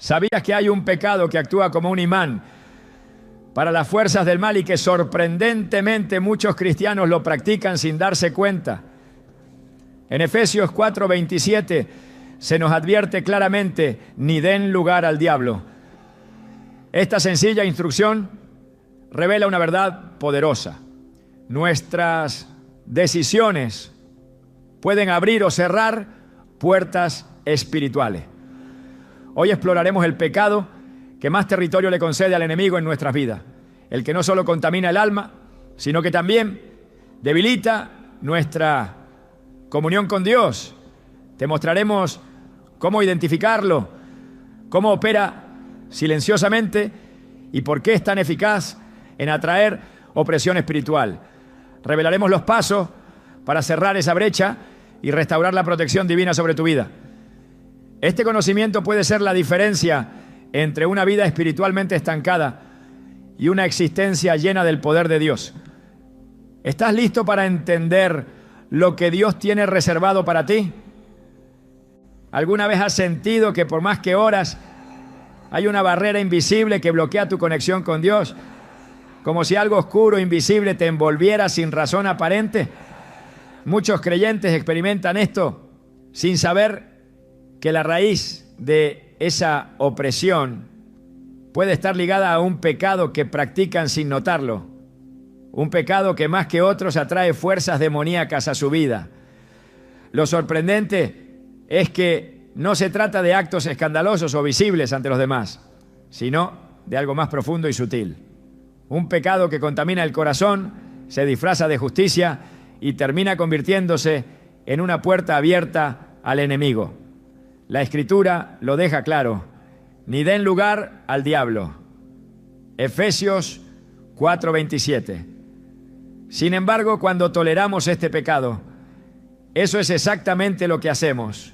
¿Sabías que hay un pecado que actúa como un imán para las fuerzas del mal y que sorprendentemente muchos cristianos lo practican sin darse cuenta? En Efesios 4:27 se nos advierte claramente: ni den lugar al diablo. Esta sencilla instrucción revela una verdad poderosa. Nuestras decisiones pueden abrir o cerrar puertas espirituales. Hoy exploraremos el pecado que más territorio le concede al enemigo en nuestras vidas. El que no solo contamina el alma, sino que también debilita nuestra comunión con Dios. Te mostraremos cómo identificarlo, cómo opera silenciosamente y por qué es tan eficaz en atraer opresión espiritual. Revelaremos los pasos para cerrar esa brecha y restaurar la protección divina sobre tu vida. Este conocimiento puede ser la diferencia entre una vida espiritualmente estancada y una existencia llena del poder de Dios. ¿Estás listo para entender lo que Dios tiene reservado para ti? ¿Alguna vez has sentido que por más que oras hay una barrera invisible que bloquea tu conexión con Dios? Como si algo oscuro, invisible, te envolviera sin razón aparente. Muchos creyentes experimentan esto sin saber que la raíz de esa opresión puede estar ligada a un pecado que practican sin notarlo. Un pecado que más que otros atrae fuerzas demoníacas a su vida. Lo sorprendente es que no se trata de actos escandalosos o visibles ante los demás, sino de algo más profundo y sutil. Un pecado que contamina el corazón, se disfraza de justicia y termina convirtiéndose en una puerta abierta al enemigo. La Escritura lo deja claro: ni den lugar al diablo. Efesios 4:27. Sin embargo, cuando toleramos este pecado, eso es exactamente lo que hacemos.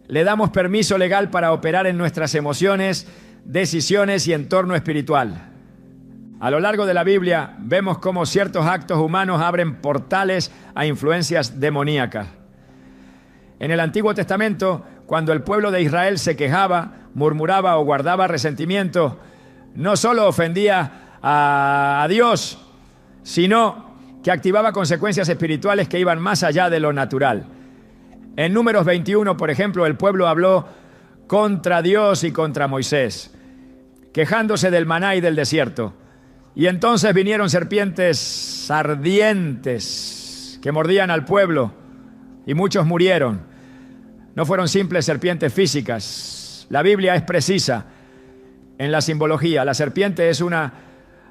Le damos permiso legal para operar en nuestras emociones, decisiones y entorno espiritual. A lo largo de la Biblia vemos cómo ciertos actos humanos abren portales a influencias demoníacas. En el Antiguo Testamento, cuando el pueblo de Israel se quejaba, murmuraba o guardaba resentimiento, no solo ofendía a Dios, sino que activaba consecuencias espirituales que iban más allá de lo natural. En Números 21, por ejemplo, el pueblo habló contra Dios y contra Moisés, quejándose del maná y del desierto. Y entonces vinieron serpientes ardientes que mordían al pueblo y muchos murieron. No fueron simples serpientes físicas. La Biblia es precisa en la simbología. La serpiente es una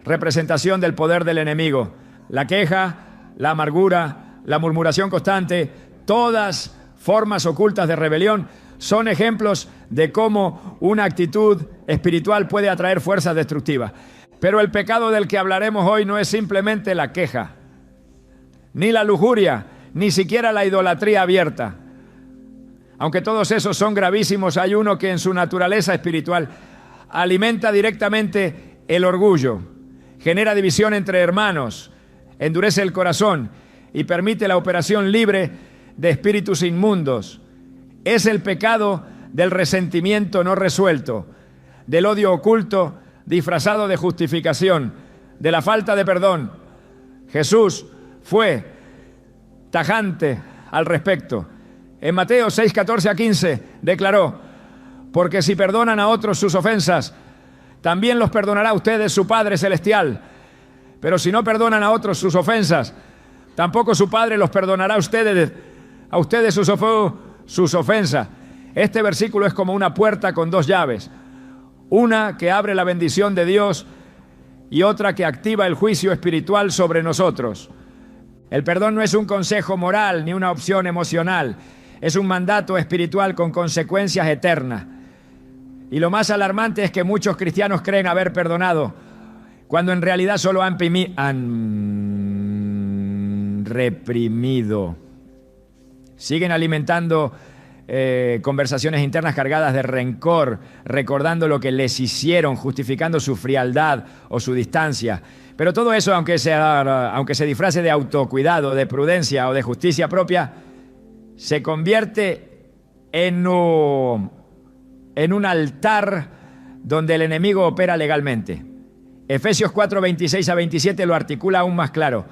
representación del poder del enemigo. La queja, la amargura, la murmuración constante, todas formas ocultas de rebelión, son ejemplos de cómo una actitud espiritual puede atraer fuerzas destructivas. Pero el pecado del que hablaremos hoy no es simplemente la queja, ni la lujuria, ni siquiera la idolatría abierta. Aunque todos esos son gravísimos, hay uno que en su naturaleza espiritual alimenta directamente el orgullo, genera división entre hermanos, endurece el corazón y permite la operación libre de espíritus inmundos. Es el pecado del resentimiento no resuelto, del odio oculto disfrazado de justificación, de la falta de perdón. Jesús fue tajante al respecto. En Mateo 6:14-15 declaró: porque si perdonan a otros sus ofensas, también los perdonará a ustedes su Padre Celestial. Pero si no perdonan a otros sus ofensas, tampoco su Padre los perdonará a ustedes sus ofensas. Este versículo es como una puerta con dos llaves. Una que abre la bendición de Dios y otra que activa el juicio espiritual sobre nosotros. El perdón no es un consejo moral ni una opción emocional. Es un mandato espiritual con consecuencias eternas. Y lo más alarmante es que muchos cristianos creen haber perdonado, cuando en realidad solo han reprimido. Siguen alimentando conversaciones internas cargadas de rencor, recordando lo que les hicieron, justificando su frialdad o su distancia. Pero todo eso, aunque se disfrace de autocuidado, de prudencia o de justicia propia, se convierte en un altar donde el enemigo opera legalmente. Efesios 4, 26 a 27 lo articula aún más claro.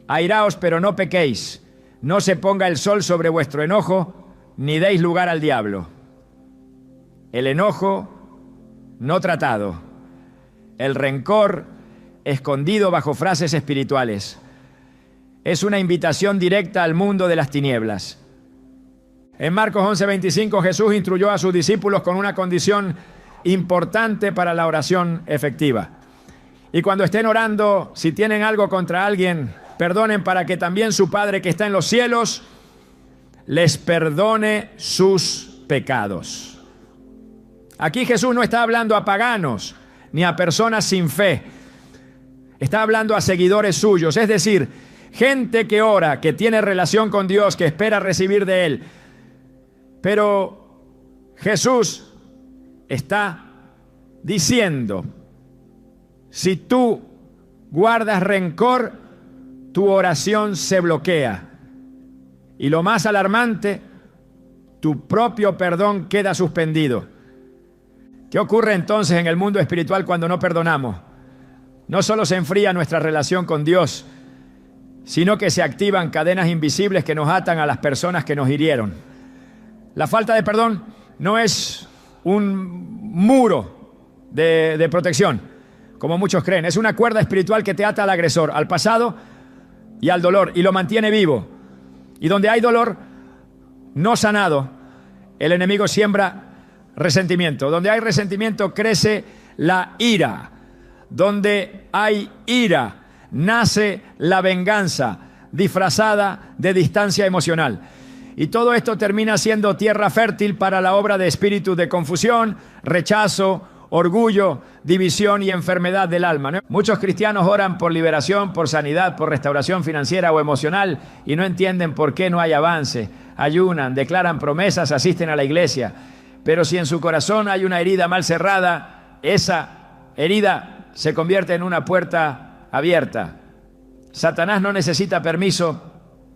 Airaos, pero no pequéis. No se ponga el sol sobre vuestro enojo, ni deis lugar al diablo. El enojo no tratado. El rencor escondido bajo frases espirituales. Es una invitación directa al mundo de las tinieblas. En Marcos 11:25 Jesús instruyó a sus discípulos con una condición importante para la oración efectiva. Y cuando estén orando, si tienen algo contra alguien, perdonen para que también su Padre que está en los cielos les perdone sus pecados. Aquí Jesús no está hablando a paganos ni a personas sin fe. Está hablando a seguidores suyos, es decir, gente que ora, que tiene relación con Dios, que espera recibir de Él. Pero Jesús está diciendo, si tú guardas rencor, tu oración se bloquea. Y lo más alarmante, tu propio perdón queda suspendido. ¿Qué ocurre entonces en el mundo espiritual cuando no perdonamos? No solo se enfría nuestra relación con Dios, sino que se activan cadenas invisibles que nos atan a las personas que nos hirieron. La falta de perdón no es un muro de protección, como muchos creen. Es una cuerda espiritual que te ata al agresor, al pasado y al dolor, y lo mantiene vivo. Y donde hay dolor no sanado, el enemigo siembra resentimiento. Donde hay resentimiento crece la ira. Donde hay ira nace la venganza disfrazada de distancia emocional. Y todo esto termina siendo tierra fértil para la obra de espíritus de confusión, rechazo, orgullo, división y enfermedad del alma, ¿no? Muchos cristianos oran por liberación, por sanidad, por restauración financiera o emocional y no entienden por qué no hay avance. Ayunan, declaran promesas, asisten a la iglesia. Pero si en su corazón hay una herida mal cerrada, esa herida se convierte en una puerta abierta. Satanás no necesita permiso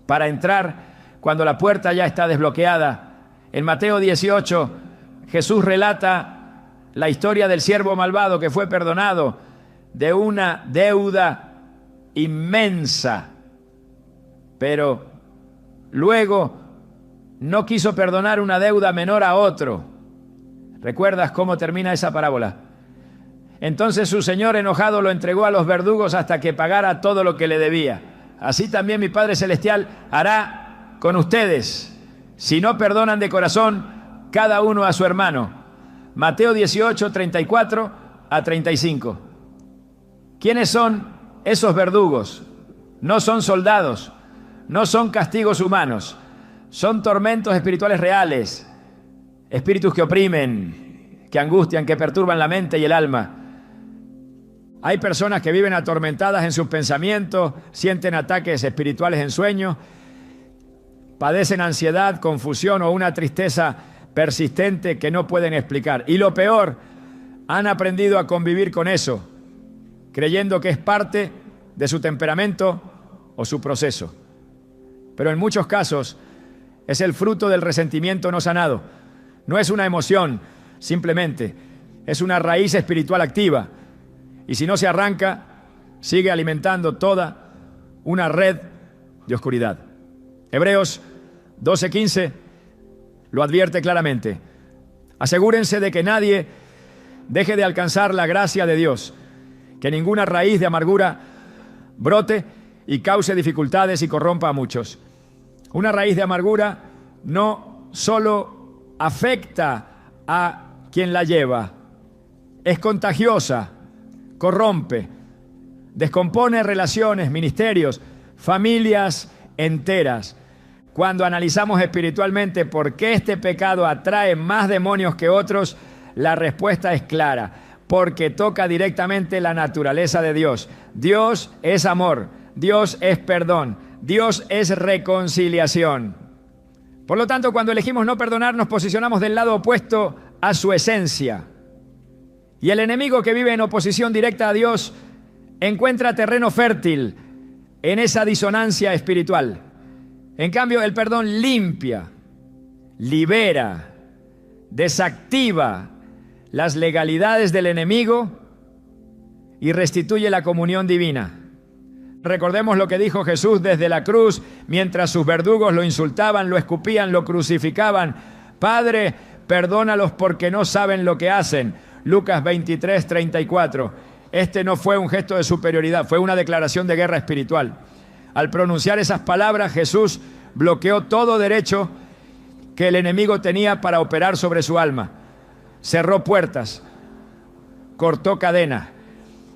para entrar cuando la puerta ya está desbloqueada. En Mateo 18, Jesús relata la historia del siervo malvado que fue perdonado de una deuda inmensa, pero luego no quiso perdonar una deuda menor a otro. ¿Recuerdas cómo termina esa parábola? Entonces su señor enojado lo entregó a los verdugos hasta que pagara todo lo que le debía. Así también mi Padre Celestial hará con ustedes, si no perdonan de corazón cada uno a su hermano. Mateo 18, 34 a 35. ¿Quiénes son esos verdugos? No son soldados, no son castigos humanos, son tormentos espirituales reales, espíritus que oprimen, que angustian, que perturban la mente y el alma. Hay personas que viven atormentadas en sus pensamientos, sienten ataques espirituales en sueños, padecen ansiedad, confusión o una tristeza persistente que no pueden explicar. Y lo peor, han aprendido a convivir con eso, creyendo que es parte de su temperamento o su proceso. Pero en muchos casos es el fruto del resentimiento no sanado. No es una emoción, simplemente es una raíz espiritual activa. Y si no se arranca, sigue alimentando toda una red de oscuridad. Hebreos 12:15 lo advierte claramente. Asegúrense de que nadie deje de alcanzar la gracia de Dios, que ninguna raíz de amargura brote y cause dificultades y corrompa a muchos. Una raíz de amargura no solo afecta a quien la lleva, es contagiosa, corrompe, descompone relaciones, ministerios, familias enteras. Cuando analizamos espiritualmente por qué este pecado atrae más demonios que otros, la respuesta es clara, porque toca directamente la naturaleza de Dios. Dios es amor, Dios es perdón, Dios es reconciliación. Por lo tanto, cuando elegimos no perdonar, nos posicionamos del lado opuesto a su esencia. Y el enemigo que vive en oposición directa a Dios encuentra terreno fértil en esa disonancia espiritual. En cambio, el perdón limpia, libera, desactiva las legalidades del enemigo y restituye la comunión divina. Recordemos lo que dijo Jesús desde la cruz, mientras sus verdugos lo insultaban, lo escupían, lo crucificaban. Padre, perdónalos porque no saben lo que hacen. Lucas 23, 34. Este no fue un gesto de superioridad, fue una declaración de guerra espiritual. Al pronunciar esas palabras, Jesús bloqueó todo derecho que el enemigo tenía para operar sobre su alma. Cerró puertas, cortó cadenas,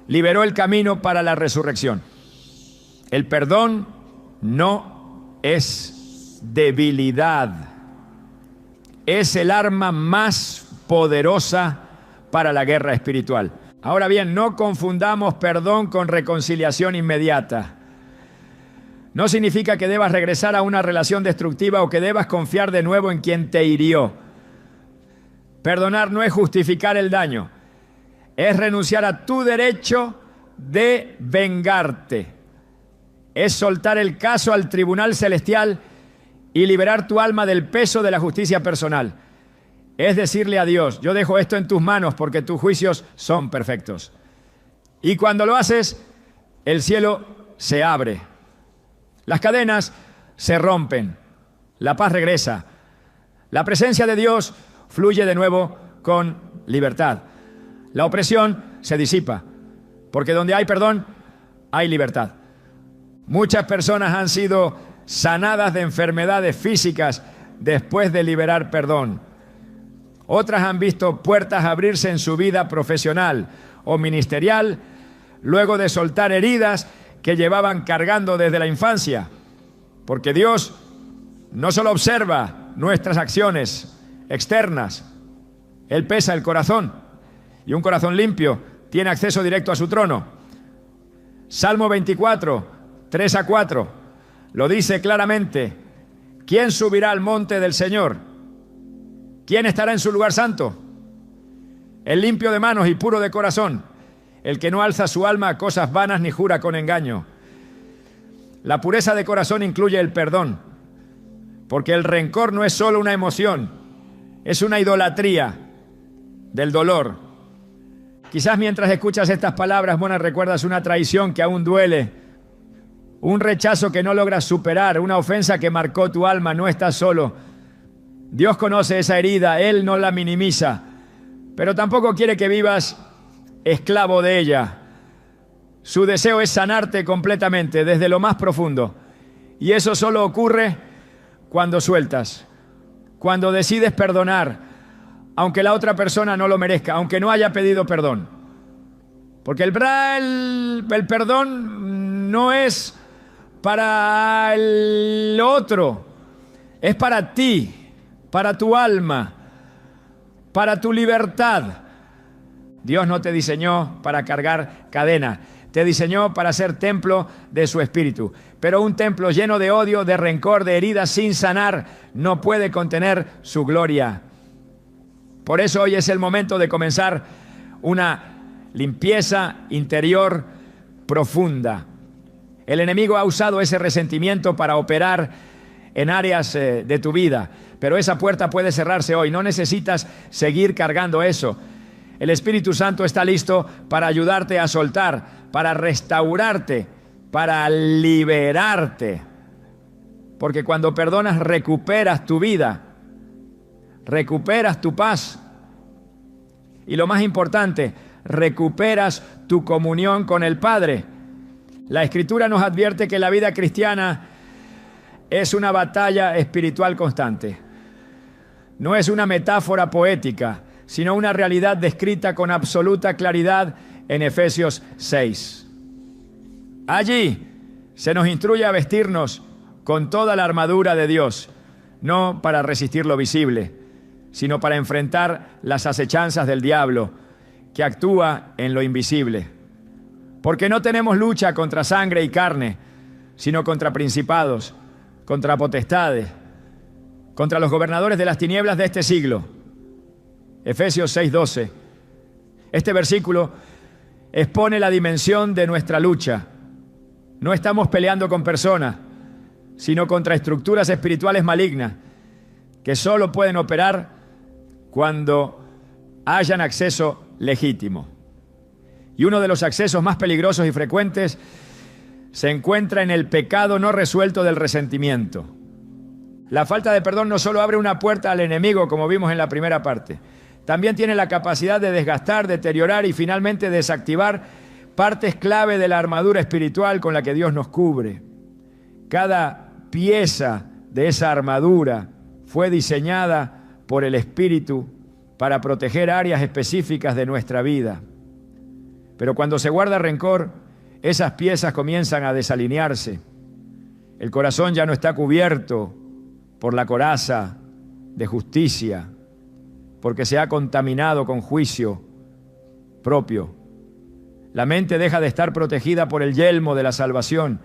liberó el camino para la resurrección. El perdón no es debilidad, es el arma más poderosa para la guerra espiritual. Ahora bien, no confundamos perdón con reconciliación inmediata. No significa que debas regresar a una relación destructiva o que debas confiar de nuevo en quien te hirió. Perdonar no es justificar el daño, es renunciar a tu derecho de vengarte. Es soltar el caso al tribunal celestial y liberar tu alma del peso de la justicia personal. Es decirle a Dios, yo dejo esto en tus manos porque tus juicios son perfectos. Y cuando lo haces, el cielo se abre. Las cadenas se rompen. La paz regresa. La presencia de Dios fluye de nuevo con libertad. La opresión se disipa, porque donde hay perdón, hay libertad. Muchas personas han sido sanadas de enfermedades físicas después de liberar perdón. Otras han visto puertas abrirse en su vida profesional o ministerial luego de soltar heridas que llevaban cargando desde la infancia. Porque Dios no solo observa nuestras acciones externas, Él pesa el corazón, y un corazón limpio tiene acceso directo a su trono. Salmo 24, 3-4, lo dice claramente. ¿Quién subirá al monte del Señor? ¿Quién estará en su lugar santo? El limpio de manos y puro de corazón, el que no alza su alma a cosas vanas ni jura con engaño. La pureza de corazón incluye el perdón, porque el rencor no es solo una emoción, es una idolatría del dolor. Quizás mientras escuchas estas palabras, recuerdas una traición que aún duele, un rechazo que no logras superar, una ofensa que marcó tu alma. No estás solo. Dios conoce esa herida, Él no la minimiza, pero tampoco quiere que vivas esclavo de ella. Su deseo es sanarte completamente desde lo más profundo, y eso solo ocurre cuando sueltas, cuando decides perdonar, aunque la otra persona no lo merezca, aunque no haya pedido perdón. Porque el perdón no es para el otro, es para ti, para tu alma, para tu libertad. Dios no te diseñó para cargar cadenas, te diseñó para ser templo de su espíritu. Pero un templo lleno de odio, de rencor, de heridas sin sanar, no puede contener su gloria. Por eso hoy es el momento de comenzar una limpieza interior profunda. El enemigo ha usado ese resentimiento para operar en áreas de tu vida, pero esa puerta puede cerrarse hoy. No necesitas seguir cargando eso. El Espíritu Santo está listo para ayudarte a soltar, para restaurarte, para liberarte. Porque cuando perdonas, recuperas tu vida, recuperas tu paz. Y lo más importante, recuperas tu comunión con el Padre. La Escritura nos advierte que la vida cristiana es una batalla espiritual constante. No es una metáfora poética, sino una realidad descrita con absoluta claridad en Efesios 6. Allí se nos instruye a vestirnos con toda la armadura de Dios, no para resistir lo visible, sino para enfrentar las acechanzas del diablo que actúa en lo invisible. Porque no tenemos lucha contra sangre y carne, sino contra principados, contra potestades, contra los gobernadores de las tinieblas de este siglo. Efesios 6:12. Este versículo expone la dimensión de nuestra lucha. No estamos peleando con personas, sino contra estructuras espirituales malignas que solo pueden operar cuando hayan acceso legítimo. Y uno de los accesos más peligrosos y frecuentes se encuentra en el pecado no resuelto del resentimiento. La falta de perdón no solo abre una puerta al enemigo, como vimos en la primera parte, también tiene la capacidad de desgastar, deteriorar y finalmente desactivar partes clave de la armadura espiritual con la que Dios nos cubre. Cada pieza de esa armadura fue diseñada por el Espíritu para proteger áreas específicas de nuestra vida. Pero cuando se guarda rencor, esas piezas comienzan a desalinearse. El corazón ya no está cubierto por la coraza de justicia, porque se ha contaminado con juicio propio. La mente deja de estar protegida por el yelmo de la salvación,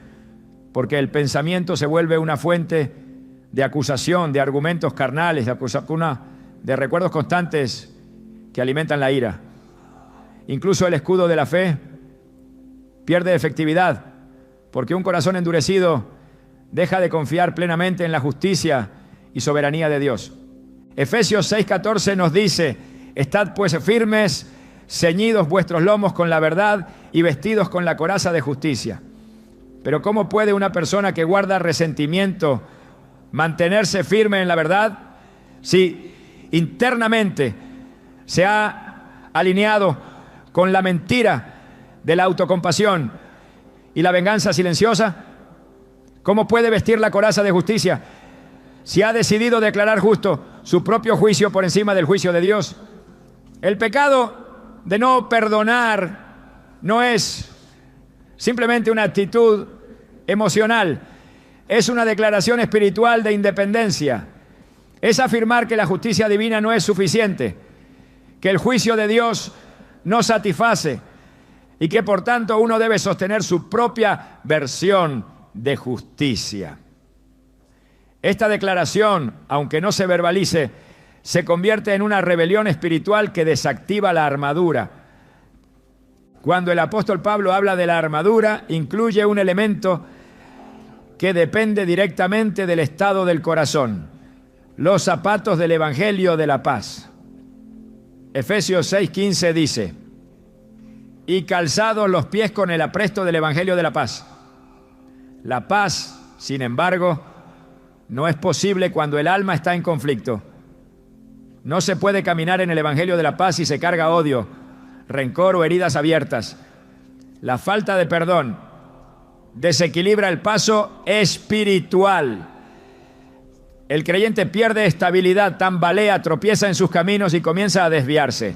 porque el pensamiento se vuelve una fuente de acusación, de argumentos carnales, de recuerdos constantes que alimentan la ira. Incluso el escudo de la fe pierde efectividad, porque un corazón endurecido deja de confiar plenamente en la justicia y soberanía de Dios. Efesios 6:14 nos dice: estad pues firmes, ceñidos vuestros lomos con la verdad y vestidos con la coraza de justicia. Pero ¿cómo puede una persona que guarda resentimiento mantenerse firme en la verdad si internamente se ha alineado con la mentira de la autocompasión y la venganza silenciosa? ¿Cómo puede vestir la coraza de justicia si ha decidido declarar justo su propio juicio por encima del juicio de Dios? El pecado de no perdonar no es simplemente una actitud emocional, es una declaración espiritual de independencia. Es afirmar que la justicia divina no es suficiente, que el juicio de Dios no satisface y que por tanto uno debe sostener su propia versión de justicia. Esta declaración, aunque no se verbalice, se convierte en una rebelión espiritual que desactiva la armadura. Cuando el apóstol Pablo habla de la armadura, incluye un elemento que depende directamente del estado del corazón: los zapatos del Evangelio de la paz. Efesios 6:15 dice: y calzados los pies con el apresto del Evangelio de la paz. La paz, sin embargo, no es posible cuando el alma está en conflicto. No se puede caminar en el Evangelio de la paz si se carga odio, rencor o heridas abiertas. La falta de perdón desequilibra el paso espiritual. El creyente pierde estabilidad, tambalea, tropieza en sus caminos y comienza a desviarse.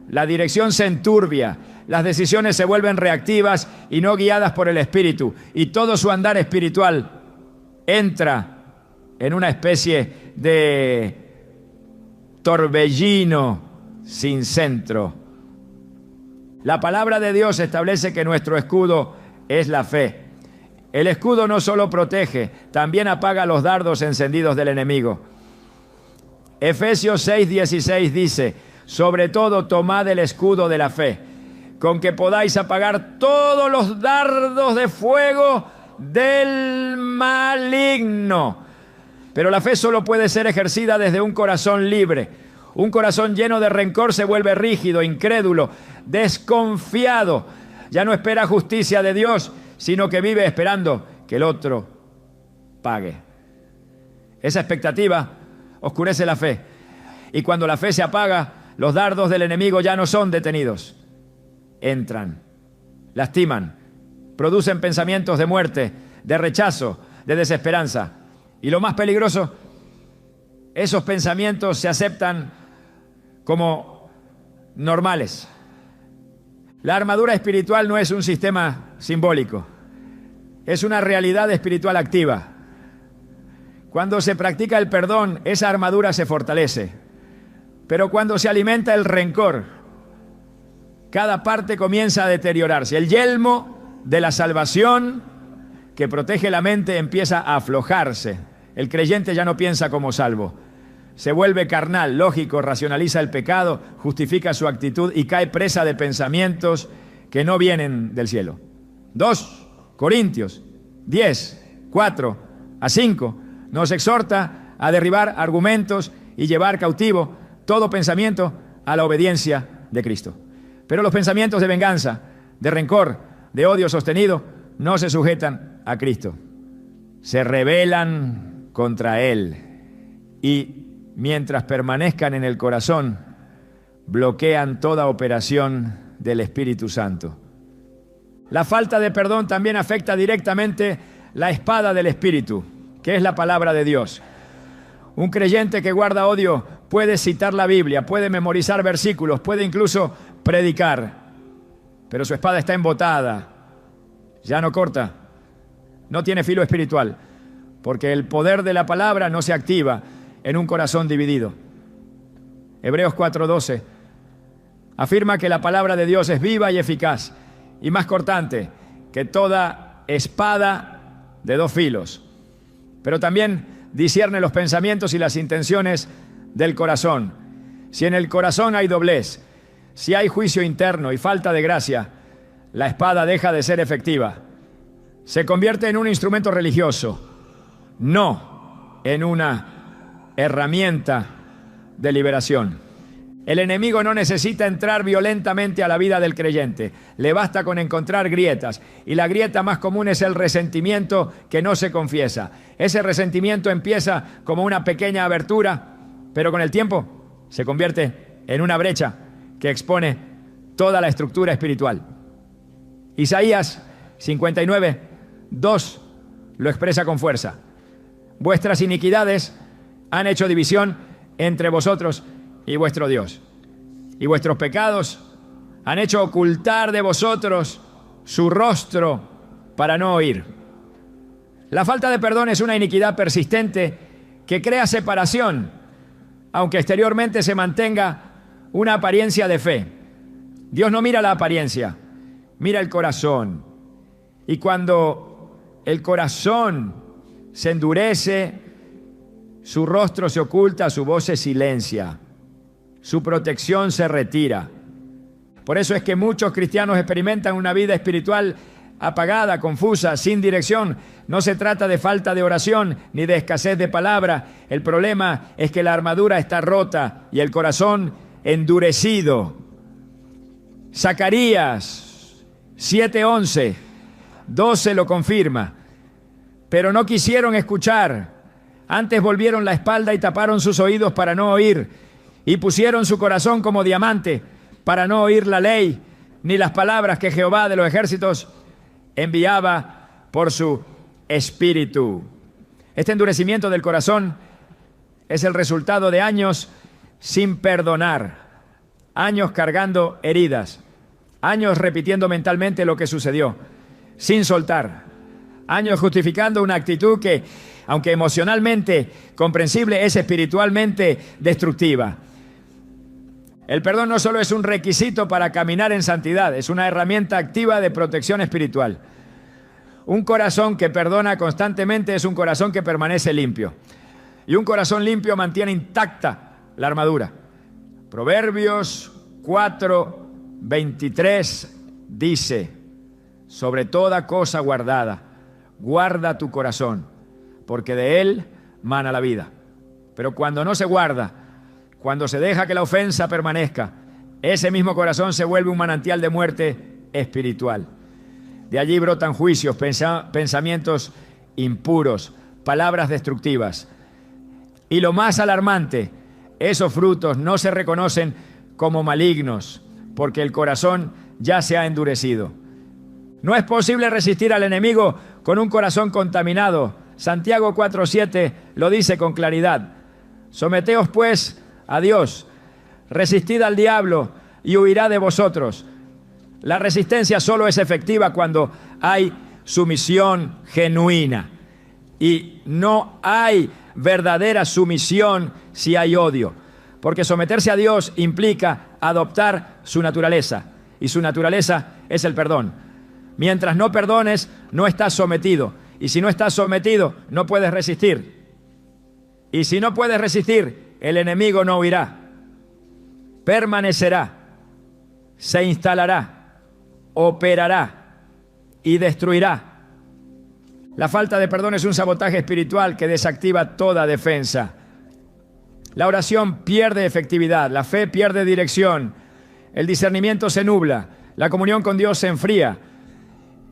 La dirección se enturbia, las decisiones se vuelven reactivas y no guiadas por el Espíritu, y todo su andar espiritual entra en una especie de torbellino sin centro. La palabra de Dios establece que nuestro escudo es la fe. El escudo no solo protege, también apaga los dardos encendidos del enemigo. Efesios 6:16 dice: sobre todo tomad el escudo de la fe, con que podáis apagar todos los dardos de fuego del maligno. Pero la fe solo puede ser ejercida desde un corazón libre. Un corazón lleno de rencor se vuelve rígido, incrédulo, desconfiado. Ya no espera justicia de Dios, sino que vive esperando que el otro pague. Esa expectativa oscurece la fe. Y cuando la fe se apaga, los dardos del enemigo ya no son detenidos. Entran, lastiman, producen pensamientos de muerte, de rechazo, de desesperanza. Y lo más peligroso, esos pensamientos se aceptan como normales. La armadura espiritual no es un sistema simbólico, es una realidad espiritual activa. Cuando se practica el perdón, esa armadura se fortalece. Pero cuando se alimenta el rencor, cada parte comienza a deteriorarse. El yelmo de la salvación que protege la mente empieza a aflojarse. El creyente ya no piensa como salvo. Se vuelve carnal, lógico, racionaliza el pecado, justifica su actitud y cae presa de pensamientos que no vienen del cielo. 2 Corintios 10:4-5 nos exhorta a derribar argumentos y llevar cautivo todo pensamiento a la obediencia de Cristo. Pero los pensamientos de venganza, de rencor, de odio sostenido, no se sujetan a Cristo. Se rebelan contra Él y mientras permanezcan en el corazón, bloquean toda operación del Espíritu Santo. La falta de perdón también afecta directamente la espada del Espíritu, que es la palabra de Dios. Un creyente que guarda odio puede citar la Biblia, puede memorizar versículos, puede incluso predicar, pero su espada está embotada, ya no corta, no tiene filo espiritual, porque el poder de la palabra no se activa en un corazón dividido. Hebreos 4:12 afirma que la palabra de Dios es viva y eficaz y más cortante que toda espada de dos filos, pero también discierne los pensamientos y las intenciones del corazón. Si en el corazón hay doblez, si hay juicio interno y falta de gracia, la espada deja de ser efectiva. Se convierte en un instrumento religioso, no en una herramienta de liberación. El enemigo no necesita entrar violentamente a la vida del creyente. Le basta con encontrar grietas. Y la grieta más común es el resentimiento que no se confiesa. Ese resentimiento empieza como una pequeña abertura, pero con el tiempo se convierte en una brecha que expone toda la estructura espiritual. Isaías 59:2 lo expresa con fuerza. Vuestras iniquidades han hecho división entre vosotros y vuestro Dios. Y vuestros pecados han hecho ocultar de vosotros su rostro para no oír. La falta de perdón es una iniquidad persistente que crea separación, aunque exteriormente se mantenga una apariencia de fe. Dios no mira la apariencia, mira el corazón. Y cuando el corazón se endurece, su rostro se oculta, su voz se silencia. Su protección se retira. Por eso es que muchos cristianos experimentan una vida espiritual apagada, confusa, sin dirección. No se trata de falta de oración ni de escasez de palabra. El problema es que la armadura está rota y el corazón endurecido. Zacarías 7:11, 12 lo confirma. Pero no quisieron escuchar. Antes volvieron la espalda y taparon sus oídos para no oír. Y pusieron su corazón como diamante para no oír la ley ni las palabras que Jehová de los ejércitos enviaba por su espíritu. Este endurecimiento del corazón es el resultado de años sin perdonar, años cargando heridas, años repitiendo mentalmente lo que sucedió, sin soltar, años justificando una actitud que, aunque emocionalmente comprensible, es espiritualmente destructiva. El perdón no solo es un requisito para caminar en santidad, es una herramienta activa de protección espiritual. Un corazón que perdona constantemente es un corazón que permanece limpio. Y un corazón limpio mantiene intacta la armadura. Proverbios 4:23 dice: sobre toda cosa guardada, guarda tu corazón, porque de él mana la vida. Pero cuando no se guarda, cuando se deja que la ofensa permanezca, ese mismo corazón se vuelve un manantial de muerte espiritual. De allí brotan juicios, pensamientos impuros, palabras destructivas. Y lo más alarmante, esos frutos no se reconocen como malignos, porque el corazón ya se ha endurecido. No es posible resistir al enemigo con un corazón contaminado. Santiago 4:7 lo dice con claridad. Someteos pues a Dios, resistid al diablo y huirá de vosotros. La resistencia solo es efectiva cuando hay sumisión genuina. Y no hay verdadera sumisión si hay odio. Porque someterse a Dios implica adoptar su naturaleza. Y su naturaleza es el perdón. Mientras no perdones, no estás sometido. Y si no estás sometido, no puedes resistir. Y si no puedes resistir, el enemigo no huirá, permanecerá, se instalará, operará y destruirá. La falta de perdón es un sabotaje espiritual que desactiva toda defensa. La oración pierde efectividad, la fe pierde dirección, el discernimiento se nubla, la comunión con Dios se enfría,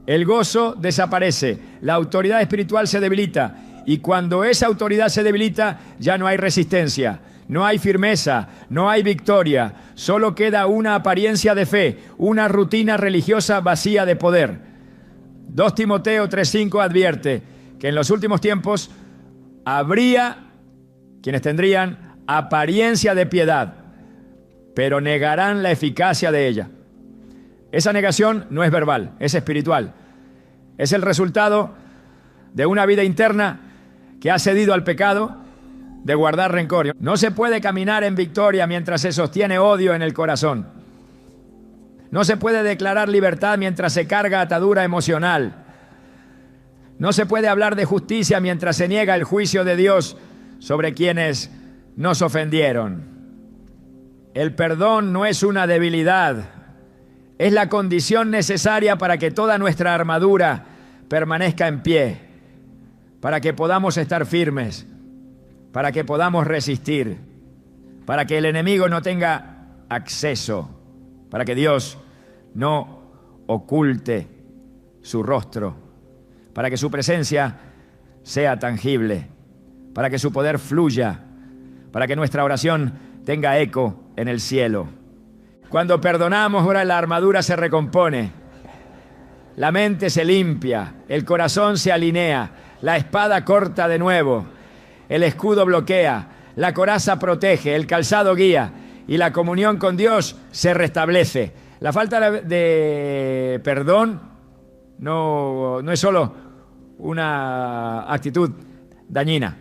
el gozo desaparece, la autoridad espiritual se debilita y cuando esa autoridad se debilita ya no hay resistencia, no hay firmeza, no hay victoria, solo queda una apariencia de fe, una rutina religiosa vacía de poder. 2 Timoteo 3:5 advierte que en los últimos tiempos habría quienes tendrían apariencia de piedad, pero negarán la eficacia de ella. Esa negación no es verbal, es espiritual. Es el resultado de una vida interna que ha cedido al pecado de guardar rencor. No se puede caminar en victoria mientras se sostiene odio en el corazón. No se puede declarar libertad mientras se carga atadura emocional. No se puede hablar de justicia mientras se niega el juicio de Dios sobre quienes nos ofendieron. El perdón no es una debilidad, es la condición necesaria para que toda nuestra armadura permanezca en pie, para que podamos estar firmes, para que podamos resistir, para que el enemigo no tenga acceso, para que Dios no oculte su rostro, para que su presencia sea tangible, para que su poder fluya, para que nuestra oración tenga eco en el cielo. Cuando perdonamos, ahora la armadura se recompone, la mente se limpia, el corazón se alinea, la espada corta de nuevo, el escudo bloquea, la coraza protege, el calzado guía y la comunión con Dios se restablece. La falta de perdón no es solo una actitud dañina,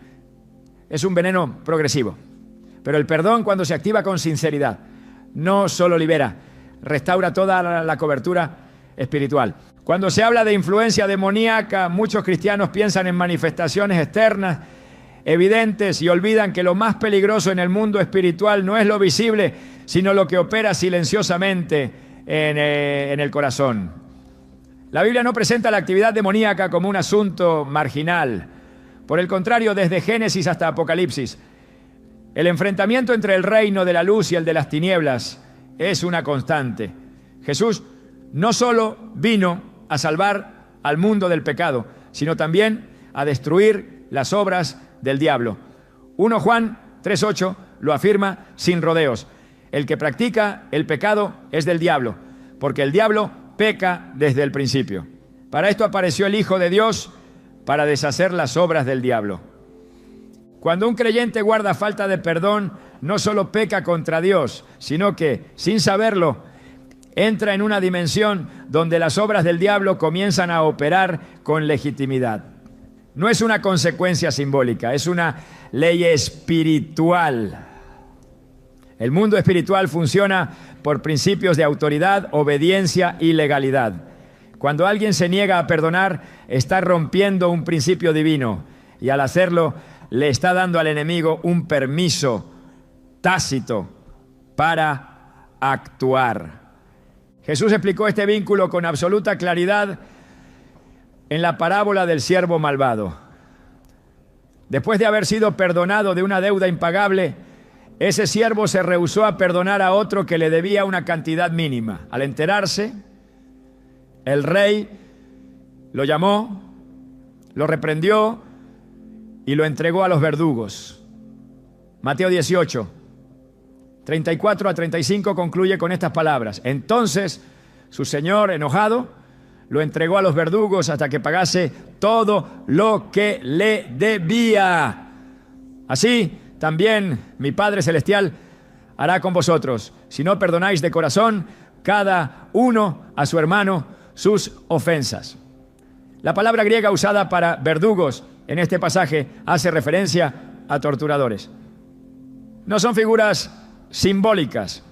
es un veneno progresivo. Pero el perdón, cuando se activa con sinceridad, no solo libera, restaura toda la cobertura espiritual. Cuando se habla de influencia demoníaca, muchos cristianos piensan en manifestaciones externas, evidentes, y olvidan que lo más peligroso en el mundo espiritual no es lo visible, sino lo que opera silenciosamente en el corazón. La Biblia no presenta la actividad demoníaca como un asunto marginal. Por el contrario, desde Génesis hasta Apocalipsis, el enfrentamiento entre el reino de la luz y el de las tinieblas es una constante. Jesús no solo vino a salvar al mundo del pecado, sino también a destruir las obras del diablo. 1 Juan 3:8 lo afirma sin rodeos. El que practica el pecado es del diablo, porque el diablo peca desde el principio. Para esto apareció el Hijo de Dios, para deshacer las obras del diablo. Cuando un creyente guarda falta de perdón, no solo peca contra Dios, sino que, sin saberlo, entra en una dimensión donde las obras del diablo comienzan a operar con legitimidad. No es una consecuencia simbólica, es una ley espiritual. El mundo espiritual funciona por principios de autoridad, obediencia y legalidad. Cuando alguien se niega a perdonar, está rompiendo un principio divino y al hacerlo, le está dando al enemigo un permiso tácito para actuar. Jesús explicó este vínculo con absoluta claridad en la parábola del siervo malvado. Después de haber sido perdonado de una deuda impagable, ese siervo se rehusó a perdonar a otro que le debía una cantidad mínima. Al enterarse, el rey lo llamó, lo reprendió y lo entregó a los verdugos. Mateo 18, 34 a 35 concluye con estas palabras. Entonces su señor, enojado, lo entregó a los verdugos hasta que pagase todo lo que le debía. Así también mi Padre Celestial hará con vosotros, si no perdonáis de corazón cada uno a su hermano sus ofensas. La palabra griega usada para verdugos en este pasaje hace referencia a torturadores. No son figuras simbólicas.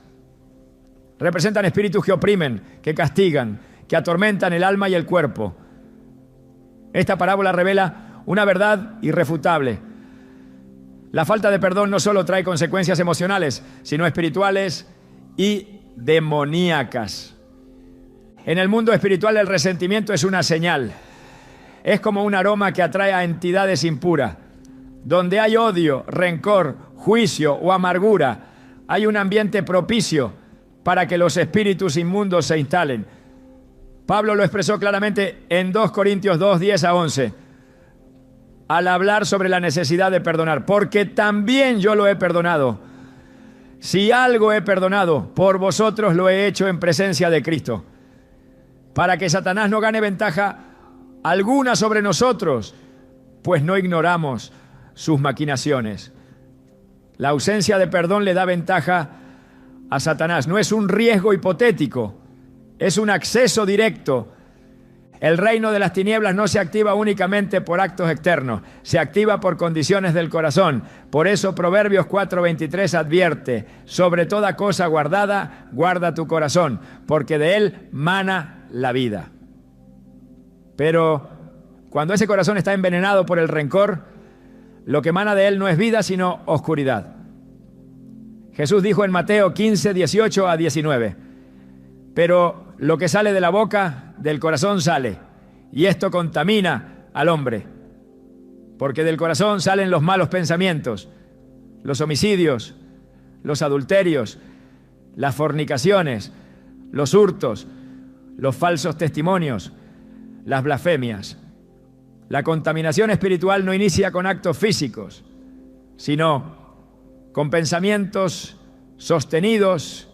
Representan espíritus que oprimen, que castigan, que atormentan el alma y el cuerpo. Esta parábola revela una verdad irrefutable. La falta de perdón no solo trae consecuencias emocionales, sino espirituales y demoníacas. En el mundo espiritual el resentimiento es una señal. Es como un aroma que atrae a entidades impuras. Donde hay odio, rencor, juicio o amargura, hay un ambiente propicio para que los espíritus inmundos se instalen. Pablo lo expresó claramente en 2 Corintios 2, 10 a 11, al hablar sobre la necesidad de perdonar, porque también yo lo he perdonado. Si algo he perdonado, por vosotros lo he hecho en presencia de Cristo, para que Satanás no gane ventaja alguna sobre nosotros, pues no ignoramos sus maquinaciones. La ausencia de perdón le da ventaja a Satanás. No es un riesgo hipotético, es un acceso directo. El reino de las tinieblas no se activa únicamente por actos externos, se activa por condiciones del corazón. Por eso Proverbios 4:23 advierte: sobre toda cosa guardada, guarda tu corazón, porque de él mana la vida. Pero cuando ese corazón está envenenado por el rencor, lo que emana de él no es vida, sino oscuridad. Jesús dijo en Mateo 15, 18 a 19, pero lo que sale de la boca, del corazón sale, y esto contamina al hombre, porque del corazón salen los malos pensamientos, los homicidios, los adulterios, las fornicaciones, los hurtos, los falsos testimonios, las blasfemias. La contaminación espiritual no inicia con actos físicos, sino con pensamientos sostenidos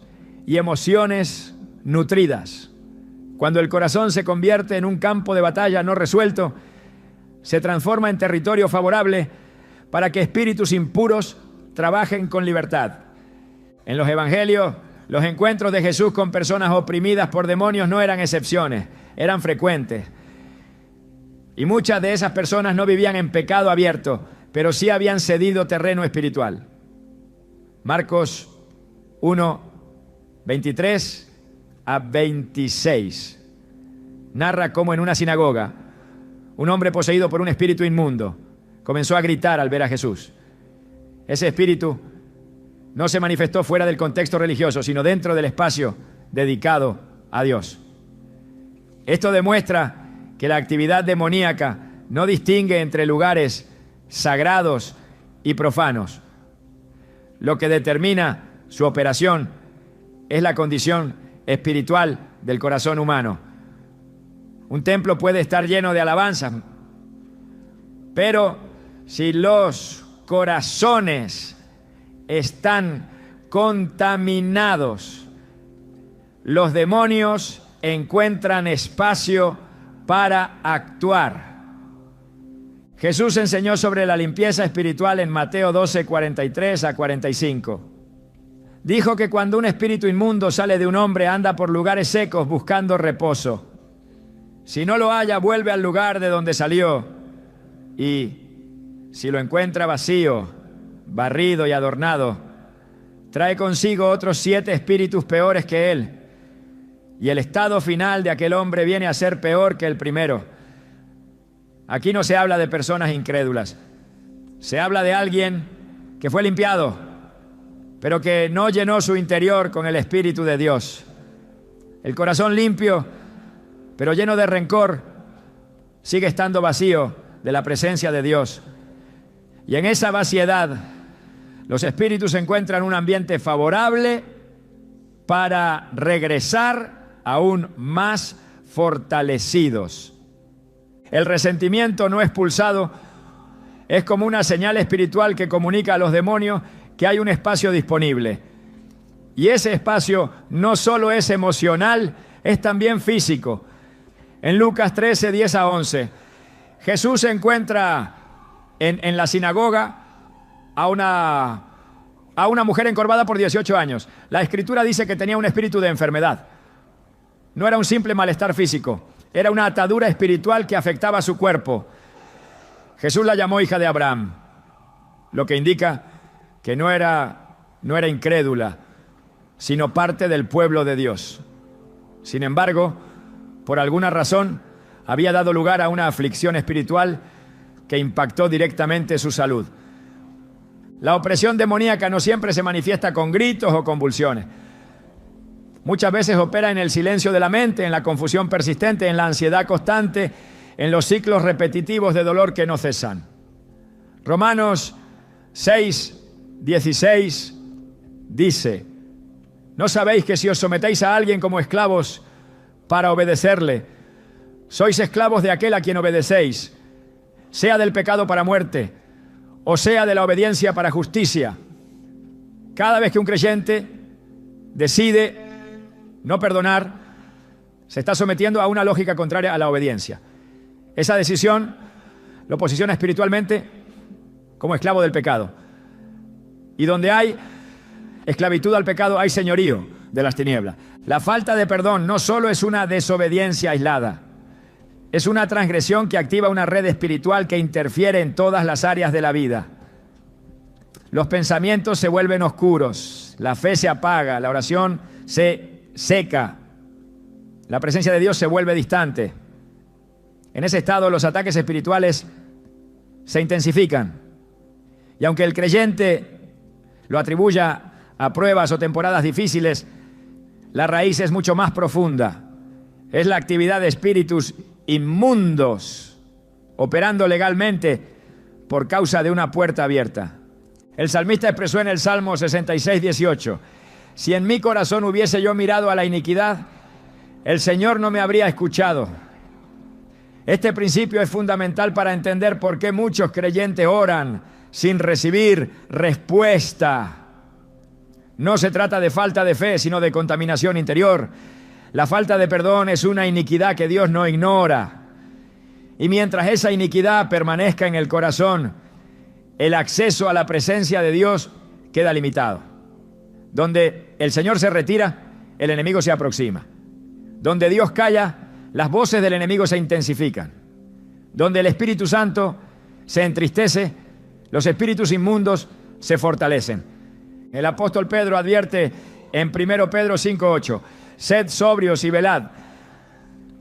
y emociones nutridas. Cuando el corazón se convierte en un campo de batalla no resuelto, se transforma en territorio favorable para que espíritus impuros trabajen con libertad. En los evangelios, los encuentros de Jesús con personas oprimidas por demonios no eran excepciones, eran frecuentes. Y muchas de esas personas no vivían en pecado abierto, pero sí habían cedido terreno espiritual. Marcos 1, 23 a 26 narra cómo en una sinagoga un hombre poseído por un espíritu inmundo comenzó a gritar al ver a Jesús. Ese espíritu no se manifestó fuera del contexto religioso, sino dentro del espacio dedicado a Dios. Esto demuestra que la actividad demoníaca no distingue entre lugares sagrados y profanos. Lo que determina su operación es la condición espiritual del corazón humano. Un templo puede estar lleno de alabanzas, pero si los corazones están contaminados, los demonios encuentran espacio para actuar. Jesús enseñó sobre la limpieza espiritual en Mateo 12, 43 a 45. Dijo que cuando un espíritu inmundo sale de un hombre, anda por lugares secos buscando reposo. Si no lo halla, vuelve al lugar de donde salió. Y si lo encuentra vacío, barrido y adornado, trae consigo otros 7 espíritus peores que él. Y el estado final de aquel hombre viene a ser peor que el primero. Aquí no se habla de personas incrédulas. Se habla de alguien que fue limpiado, pero que no llenó su interior con el Espíritu de Dios. El corazón limpio, pero lleno de rencor, sigue estando vacío de la presencia de Dios. Y en esa vaciedad, los espíritus encuentran un ambiente favorable para regresar aún más fortalecidos. El resentimiento no expulsado es como una señal espiritual que comunica a los demonios que hay un espacio disponible. Y ese espacio no solo es emocional, es también físico. En Lucas 13, 10 a 11, Jesús se encuentra en la sinagoga a una mujer encorvada por 18 años. La Escritura dice que tenía un espíritu de enfermedad. No era un simple malestar físico, era una atadura espiritual que afectaba a su cuerpo. Jesús la llamó hija de Abraham, lo que indica que no era incrédula, sino parte del pueblo de Dios. Sin embargo, por alguna razón, había dado lugar a una aflicción espiritual que impactó directamente su salud. La opresión demoníaca no siempre se manifiesta con gritos o convulsiones. Muchas veces opera en el silencio de la mente, en la confusión persistente, en la ansiedad constante, en los ciclos repetitivos de dolor que no cesan. Romanos 6, 16 dice: ¿no sabéis que si os sometéis a alguien como esclavos para obedecerle, sois esclavos de aquel a quien obedecéis, sea del pecado para muerte, o sea de la obediencia para justicia? Cada vez que un creyente decide no perdonar, se está sometiendo a una lógica contraria a la obediencia. Esa decisión lo posiciona espiritualmente como esclavo del pecado. Y donde hay esclavitud al pecado, hay señorío de las tinieblas. La falta de perdón no solo es una desobediencia aislada, es una transgresión que activa una red espiritual que interfiere en todas las áreas de la vida. Los pensamientos se vuelven oscuros, la fe se apaga, la oración se seca, la presencia de Dios se vuelve distante. En ese estado los ataques espirituales se intensifican. Y aunque el creyente lo atribuya a pruebas o temporadas difíciles, la raíz es mucho más profunda. Es la actividad de espíritus inmundos operando legalmente por causa de una puerta abierta. El salmista expresó en el Salmo 66, 18: si en mi corazón hubiese yo mirado a la iniquidad, el Señor no me habría escuchado. Este principio es fundamental para entender por qué muchos creyentes oran sin recibir respuesta. No se trata de falta de fe, sino de contaminación interior. La falta de perdón es una iniquidad que Dios no ignora. Y mientras esa iniquidad permanezca en el corazón, el acceso a la presencia de Dios queda limitado. Donde el Señor se retira, el enemigo se aproxima. Donde Dios calla, las voces del enemigo se intensifican. Donde el Espíritu Santo se entristece, los espíritus inmundos se fortalecen. El apóstol Pedro advierte en 1 Pedro 5:8: sed sobrios y velad,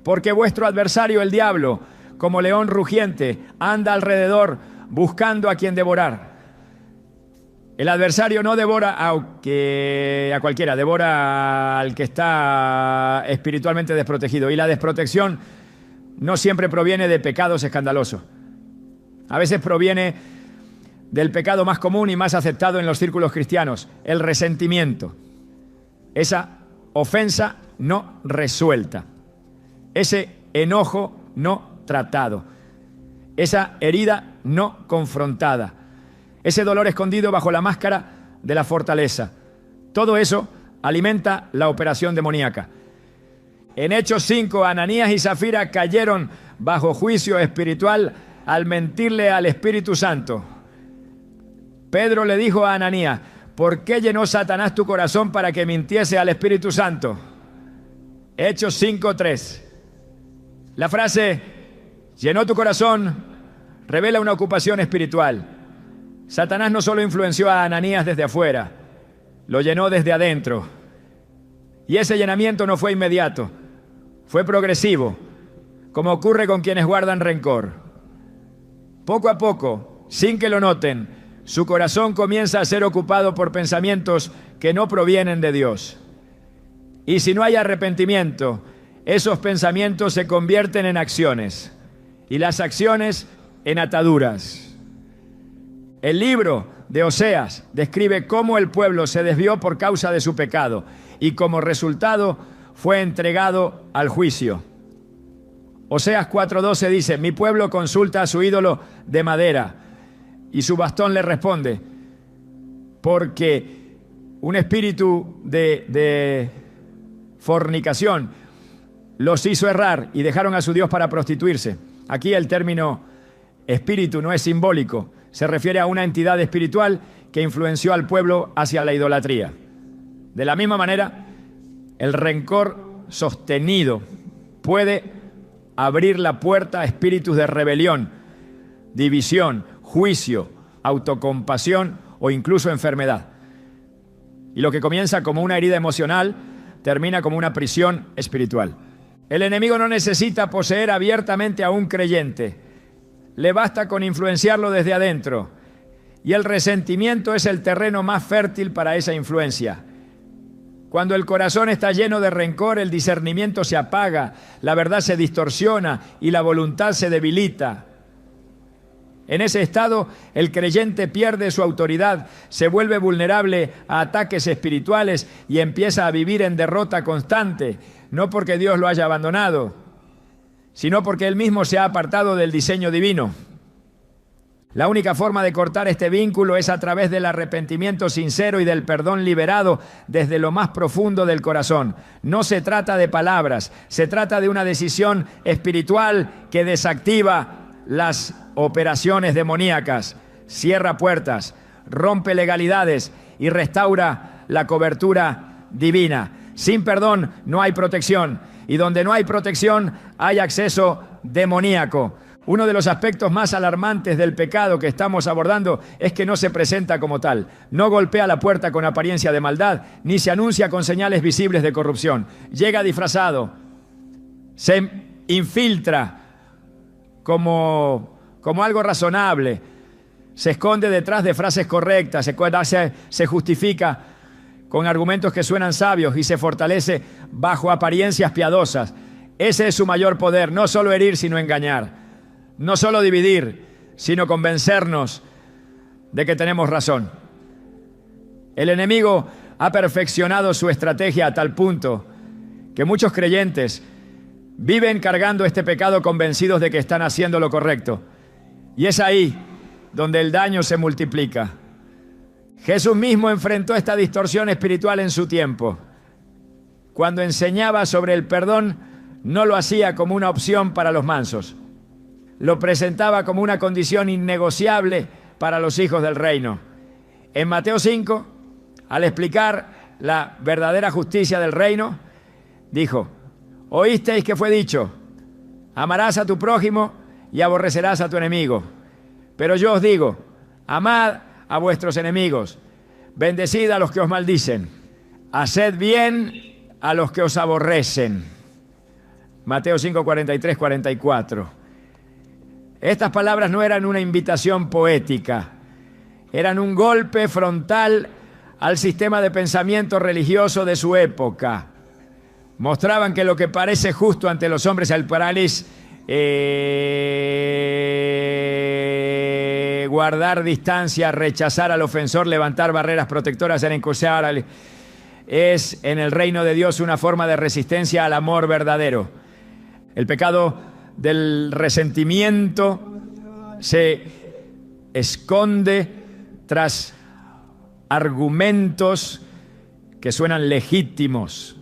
porque vuestro adversario el diablo, como león rugiente, anda alrededor buscando a quien devorar. El adversario no devora a cualquiera, devora al que está espiritualmente desprotegido. Y la desprotección no siempre proviene de pecados escandalosos. A veces proviene del pecado más común y más aceptado en los círculos cristianos: el resentimiento. Esa ofensa no resuelta, ese enojo no tratado, esa herida no confrontada, ese dolor escondido bajo la máscara de la fortaleza. Todo eso alimenta la operación demoníaca. En Hechos 5, Ananías y Zafira cayeron bajo juicio espiritual al mentirle al Espíritu Santo. Pedro le dijo a Ananías: ¿por qué llenó Satanás tu corazón para que mintiese al Espíritu Santo? Hechos 5:3. La frase "llenó tu corazón" revela una ocupación espiritual. Satanás no solo influenció a Ananías desde afuera, lo llenó desde adentro. Y ese llenamiento no fue inmediato, fue progresivo, como ocurre con quienes guardan rencor. Poco a poco, sin que lo noten, su corazón comienza a ser ocupado por pensamientos que no provienen de Dios. Y si no hay arrepentimiento, esos pensamientos se convierten en acciones, y las acciones en ataduras. El libro de Oseas describe cómo el pueblo se desvió por causa de su pecado y como resultado fue entregado al juicio. Oseas 4:12 dice: mi pueblo consulta a su ídolo de madera y su bastón le responde, porque un espíritu de fornicación los hizo errar y dejaron a su Dios para prostituirse. Aquí el término espíritu no es simbólico, se refiere a una entidad espiritual que influenció al pueblo hacia la idolatría. De la misma manera, el rencor sostenido puede abrir la puerta a espíritus de rebelión, división, juicio, autocompasión o incluso enfermedad. Y lo que comienza como una herida emocional termina como una prisión espiritual. El enemigo no necesita poseer abiertamente a un creyente. Le basta con influenciarlo desde adentro. Y el resentimiento es el terreno más fértil para esa influencia. Cuando el corazón está lleno de rencor, el discernimiento se apaga, la verdad se distorsiona y la voluntad se debilita. En ese estado, el creyente pierde su autoridad, se vuelve vulnerable a ataques espirituales y empieza a vivir en derrota constante, no porque Dios lo haya abandonado, sino porque él mismo se ha apartado del diseño divino. La única forma de cortar este vínculo es a través del arrepentimiento sincero y del perdón liberado desde lo más profundo del corazón. No se trata de palabras, se trata de una decisión espiritual que desactiva las operaciones demoníacas, cierra puertas, rompe legalidades y restaura la cobertura divina. Sin perdón no hay protección, y donde no hay protección hay acceso demoníaco. Uno de los aspectos más alarmantes del pecado que estamos abordando es que no se presenta como tal. No golpea la puerta con apariencia de maldad, ni se anuncia con señales visibles de corrupción. Llega disfrazado, se infiltra como algo razonable, se esconde detrás de frases correctas, se justifica con argumentos que suenan sabios y se fortalece bajo apariencias piadosas. Ese es su mayor poder, no solo herir, sino engañar. No solo dividir, sino convencernos de que tenemos razón. El enemigo ha perfeccionado su estrategia a tal punto que muchos creyentes viven cargando este pecado convencidos de que están haciendo lo correcto. Y es ahí donde el daño se multiplica. Jesús mismo enfrentó esta distorsión espiritual en su tiempo. Cuando enseñaba sobre el perdón, no lo hacía como una opción para los mansos. Lo presentaba como una condición innegociable para los hijos del reino. En Mateo 5, al explicar la verdadera justicia del reino, dijo: oísteis que fue dicho, amarás a tu prójimo y aborrecerás a tu enemigo. Pero yo os digo, amad a vuestros enemigos, bendecid a los que os maldicen, haced bien a los que os aborrecen. Mateo 5, 43, 44. Estas palabras no eran una invitación poética, eran un golpe frontal al sistema de pensamiento religioso de su época. Mostraban que lo que parece justo ante los hombres al parális, guardar distancia, rechazar al ofensor, levantar barreras protectoras, es en el reino de Dios una forma de resistencia al amor verdadero. El pecado del resentimiento se esconde tras argumentos que suenan legítimos.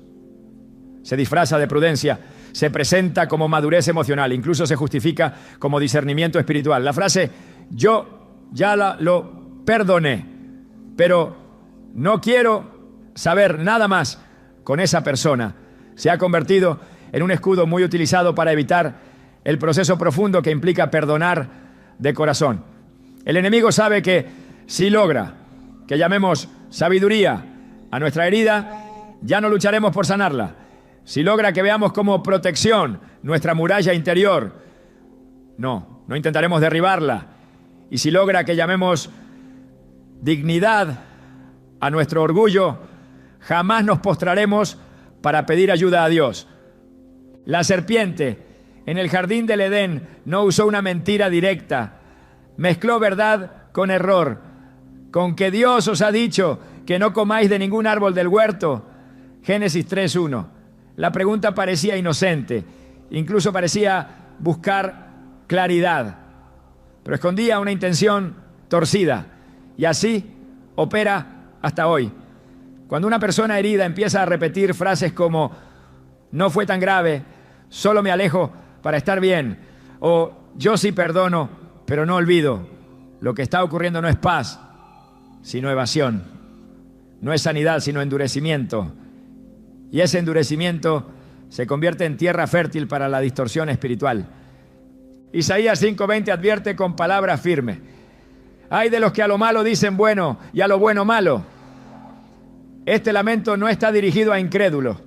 Se disfraza de prudencia, se presenta como madurez emocional, incluso se justifica como discernimiento espiritual. La frase yo ya lo perdoné, pero no quiero saber nada más con esa persona, se ha convertido en un escudo muy utilizado para evitar el proceso profundo que implica perdonar de corazón. El enemigo sabe que si logra que llamemos sabiduría a nuestra herida, ya no lucharemos por sanarla. Si logra que veamos como protección nuestra muralla interior, no intentaremos derribarla. Y si logra que llamemos dignidad a nuestro orgullo, jamás nos postraremos para pedir ayuda a Dios. La serpiente en el jardín del Edén no usó una mentira directa, mezcló verdad con error, con que Dios os ha dicho que no comáis de ningún árbol del huerto. Génesis 3:1. La pregunta parecía inocente, incluso parecía buscar claridad, pero escondía una intención torcida, y así opera hasta hoy. Cuando una persona herida empieza a repetir frases como no fue tan grave, solo me alejo para estar bien, o yo sí perdono, pero no olvido, lo que está ocurriendo no es paz, sino evasión. No es sanidad, sino endurecimiento. Y ese endurecimiento se convierte en tierra fértil para la distorsión espiritual. Isaías 5:20 advierte con palabra firme: ay de los que a lo malo dicen bueno y a lo bueno malo. Este lamento no está dirigido a incrédulos,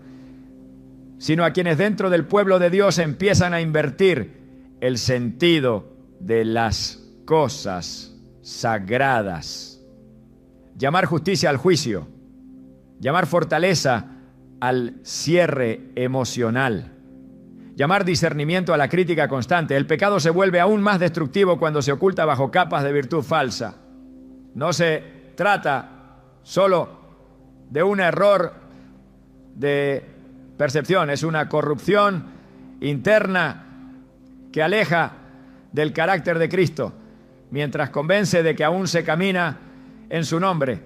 sino a quienes dentro del pueblo de Dios empiezan a invertir el sentido de las cosas sagradas. Llamar justicia al juicio, llamar fortaleza al cierre emocional, llamar discernimiento a la crítica constante. El pecado se vuelve aún más destructivo cuando se oculta bajo capas de virtud falsa. No se trata solo de un error de percepción, es una corrupción interna que aleja del carácter de Cristo, mientras convence de que aún se camina en su nombre.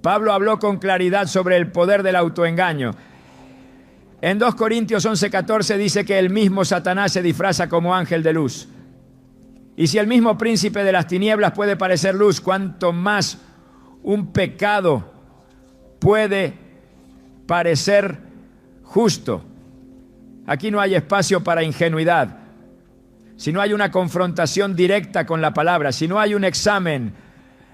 Pablo habló con claridad sobre el poder del autoengaño. En 2 Corintios 11:14 dice que el mismo Satanás se disfraza como ángel de luz. Y si el mismo príncipe de las tinieblas puede parecer luz, cuánto más un pecado puede parecer justo. Aquí no hay espacio para ingenuidad. Si no hay una confrontación directa con la palabra, si no hay un examen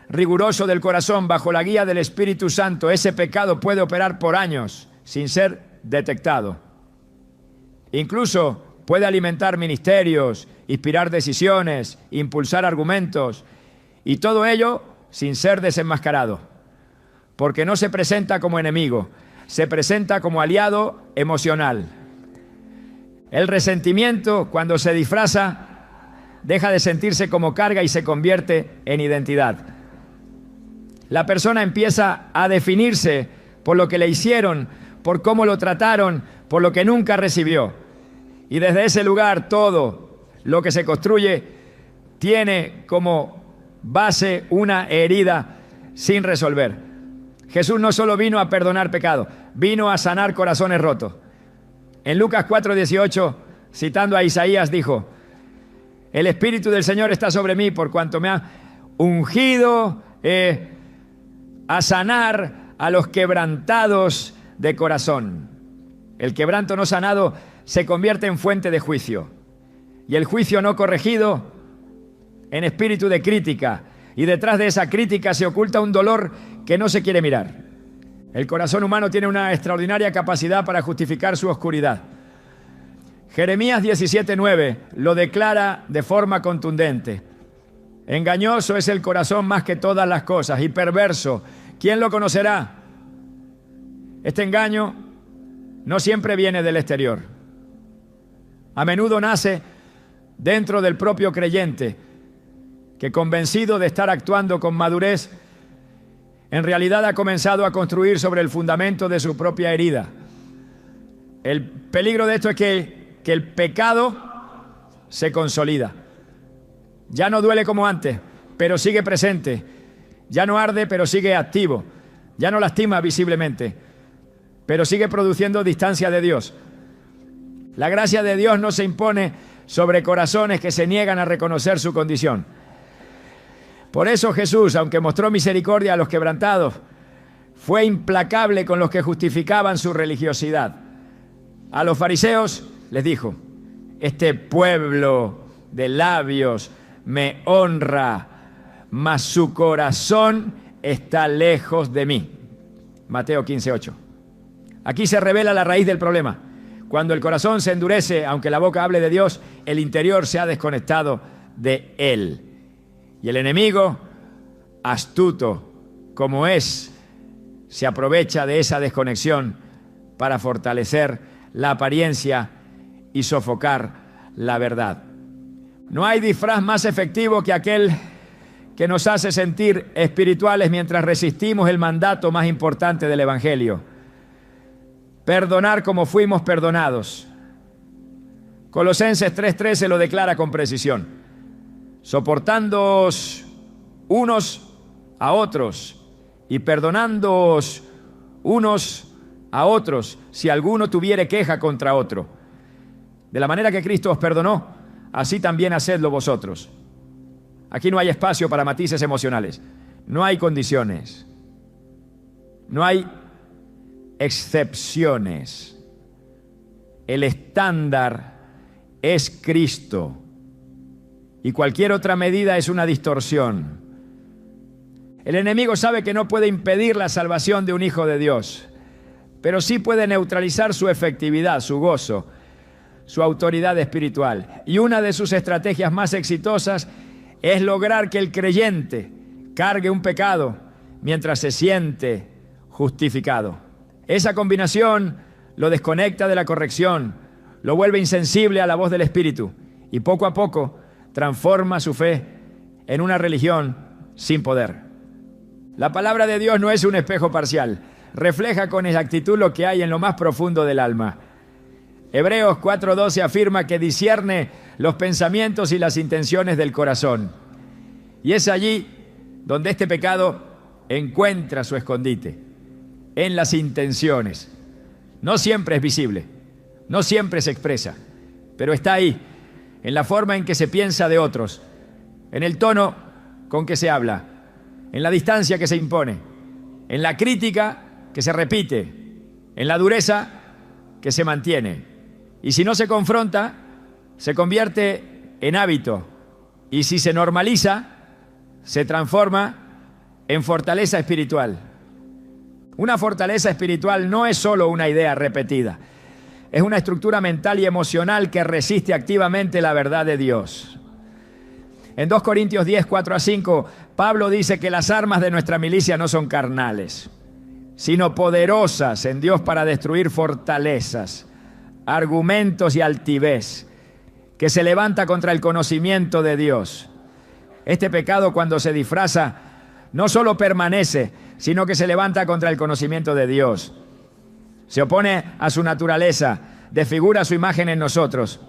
riguroso del corazón bajo la guía del Espíritu Santo, ese pecado puede operar por años sin ser detectado. Incluso puede alimentar ministerios, inspirar decisiones, impulsar argumentos, y todo ello sin ser desenmascarado, porque no se presenta como enemigo, se presenta como aliado emocional. El resentimiento, cuando se disfraza, deja de sentirse como carga y se convierte en identidad. La persona empieza a definirse por lo que le hicieron, por cómo lo trataron, por lo que nunca recibió. Y desde ese lugar todo lo que se construye tiene como base una herida sin resolver. Jesús no solo vino a perdonar pecado, vino a sanar corazones rotos. En Lucas 4:18, citando a Isaías, dijo: el Espíritu del Señor está sobre mí por cuanto me ha ungido a sanar a los quebrantados de corazón. El quebranto no sanado se convierte en fuente de juicio, y el juicio no corregido en espíritu de crítica, y detrás de esa crítica se oculta un dolor que no se quiere mirar. El corazón humano tiene una extraordinaria capacidad para justificar su oscuridad. Jeremías 17:9 lo declara de forma contundente. Engañoso es el corazón más que todas las cosas y perverso. ¿Quién lo conocerá? Este engaño no siempre viene del exterior. A menudo nace dentro del propio creyente, que convencido de estar actuando con madurez, en realidad ha comenzado a construir sobre el fundamento de su propia herida. El peligro de esto es que el pecado se consolida. Ya no duele como antes, pero sigue presente. Ya no arde, pero sigue activo. Ya no lastima visiblemente, pero sigue produciendo distancia de Dios. La gracia de Dios no se impone sobre corazones que se niegan a reconocer su condición. Por eso Jesús, aunque mostró misericordia a los quebrantados, fue implacable con los que justificaban su religiosidad. A los fariseos les dijo: este pueblo de labios me honra, mas su corazón está lejos de mí. Mateo 15:8. Aquí se revela la raíz del problema. Cuando el corazón se endurece, aunque la boca hable de Dios, el interior se ha desconectado de Él. Y el enemigo, astuto como es, se aprovecha de esa desconexión para fortalecer la apariencia y sofocar la verdad. No hay disfraz más efectivo que aquel que nos hace sentir espirituales mientras resistimos el mandato más importante del Evangelio: perdonar como fuimos perdonados. Colosenses 3:13 lo declara con precisión: soportándoos unos a otros y perdonándoos unos a otros si alguno tuviere queja contra otro. De la manera que Cristo os perdonó, así también hacedlo vosotros. Aquí no hay espacio para matices emocionales, no hay condiciones, no hay excepciones. El estándar es Cristo y cualquier otra medida es una distorsión. El enemigo sabe que no puede impedir la salvación de un hijo de Dios, pero sí puede neutralizar su efectividad, su gozo, su autoridad espiritual. Y una de sus estrategias más exitosas es lograr que el creyente cargue un pecado mientras se siente justificado. Esa combinación lo desconecta de la corrección, lo vuelve insensible a la voz del Espíritu y poco a poco transforma su fe en una religión sin poder. La palabra de Dios no es un espejo parcial, refleja con exactitud lo que hay en lo más profundo del alma. Hebreos 4:12 afirma que discierne los pensamientos y las intenciones del corazón. Y es allí donde este pecado encuentra su escondite, en las intenciones. No siempre es visible, no siempre se expresa, pero está ahí, en la forma en que se piensa de otros, en el tono con que se habla, en la distancia que se impone, en la crítica que se repite, en la dureza que se mantiene. Y si no se confronta, se convierte en hábito. Y si se normaliza, se transforma en fortaleza espiritual. Una fortaleza espiritual no es solo una idea repetida. Es una estructura mental y emocional que resiste activamente la verdad de Dios. En 2 Corintios 10, 4-5, Pablo dice que las armas de nuestra milicia no son carnales, sino poderosas en Dios para destruir fortalezas, argumentos y altivez que se levanta contra el conocimiento de Dios. Este pecado, cuando se disfraza, no solo permanece, sino que se levanta contra el conocimiento de Dios. Se opone a su naturaleza, desfigura su imagen en nosotros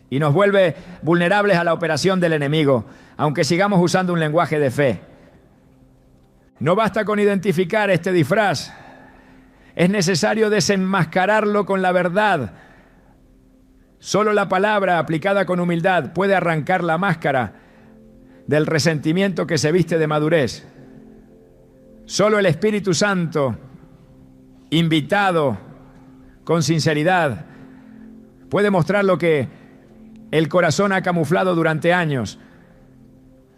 y nos vuelve vulnerables a la operación del enemigo, aunque sigamos usando un lenguaje de fe. No basta con identificar este disfraz, es necesario desenmascararlo con la verdad. Solo la palabra aplicada con humildad puede arrancar la máscara del resentimiento que se viste de madurez. Solo el Espíritu Santo, invitado con sinceridad, puede mostrar lo que el corazón ha camuflado durante años.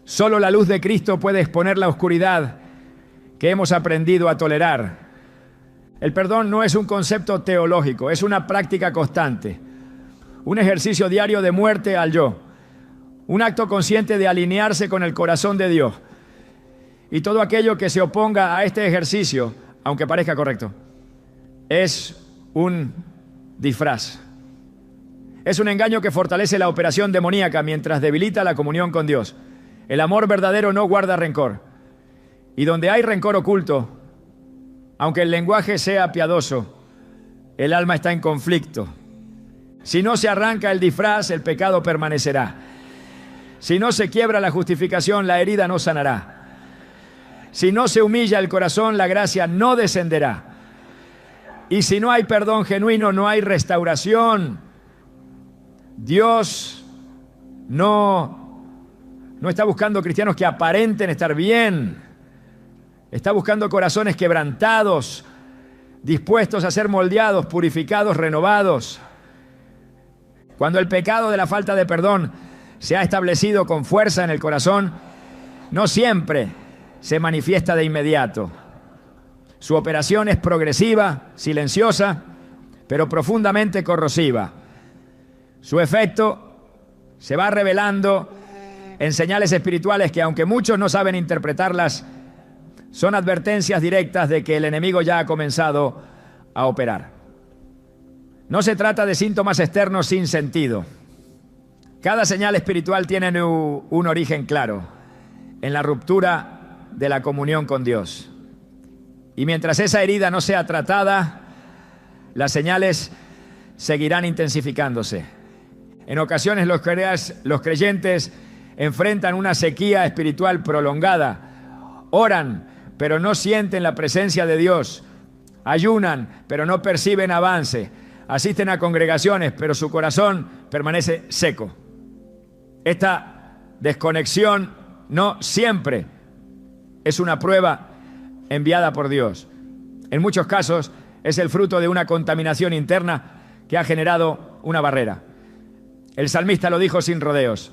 Solo la luz de Cristo puede exponer la oscuridad que hemos aprendido a tolerar. El perdón no es un concepto teológico, es una práctica constante, un ejercicio diario de muerte al yo, un acto consciente de alinearse con el corazón de Dios. Y todo aquello que se oponga a este ejercicio, aunque parezca correcto, es un disfraz. Es un engaño que fortalece la operación demoníaca mientras debilita la comunión con Dios. El amor verdadero no guarda rencor. Y donde hay rencor oculto, aunque el lenguaje sea piadoso, el alma está en conflicto. Si no se arranca el disfraz, el pecado permanecerá. Si no se quiebra la justificación, la herida no sanará. Si no se humilla el corazón, la gracia no descenderá. Y si no hay perdón genuino, no hay restauración. Dios no está buscando cristianos que aparenten estar bien. Está buscando corazones quebrantados, dispuestos a ser moldeados, purificados, renovados. Cuando el pecado de la falta de perdón se ha establecido con fuerza en el corazón, no siempre se manifiesta de inmediato. Su operación es progresiva, silenciosa, pero profundamente corrosiva. Su efecto se va revelando en señales espirituales que, aunque muchos no saben interpretarlas, son advertencias directas de que el enemigo ya ha comenzado a operar. No se trata de síntomas externos sin sentido. Cada señal espiritual tiene un origen claro, en la ruptura de la comunión con Dios. Y mientras esa herida no sea tratada, las señales seguirán intensificándose. En ocasiones los creyentes enfrentan una sequía espiritual prolongada. Oran, pero no sienten la presencia de Dios. Ayunan, pero no perciben avance. Asisten a congregaciones, pero su corazón permanece seco. Esta desconexión no siempre es una prueba enviada por Dios. En muchos casos es el fruto de una contaminación interna que ha generado una barrera. El salmista lo dijo sin rodeos: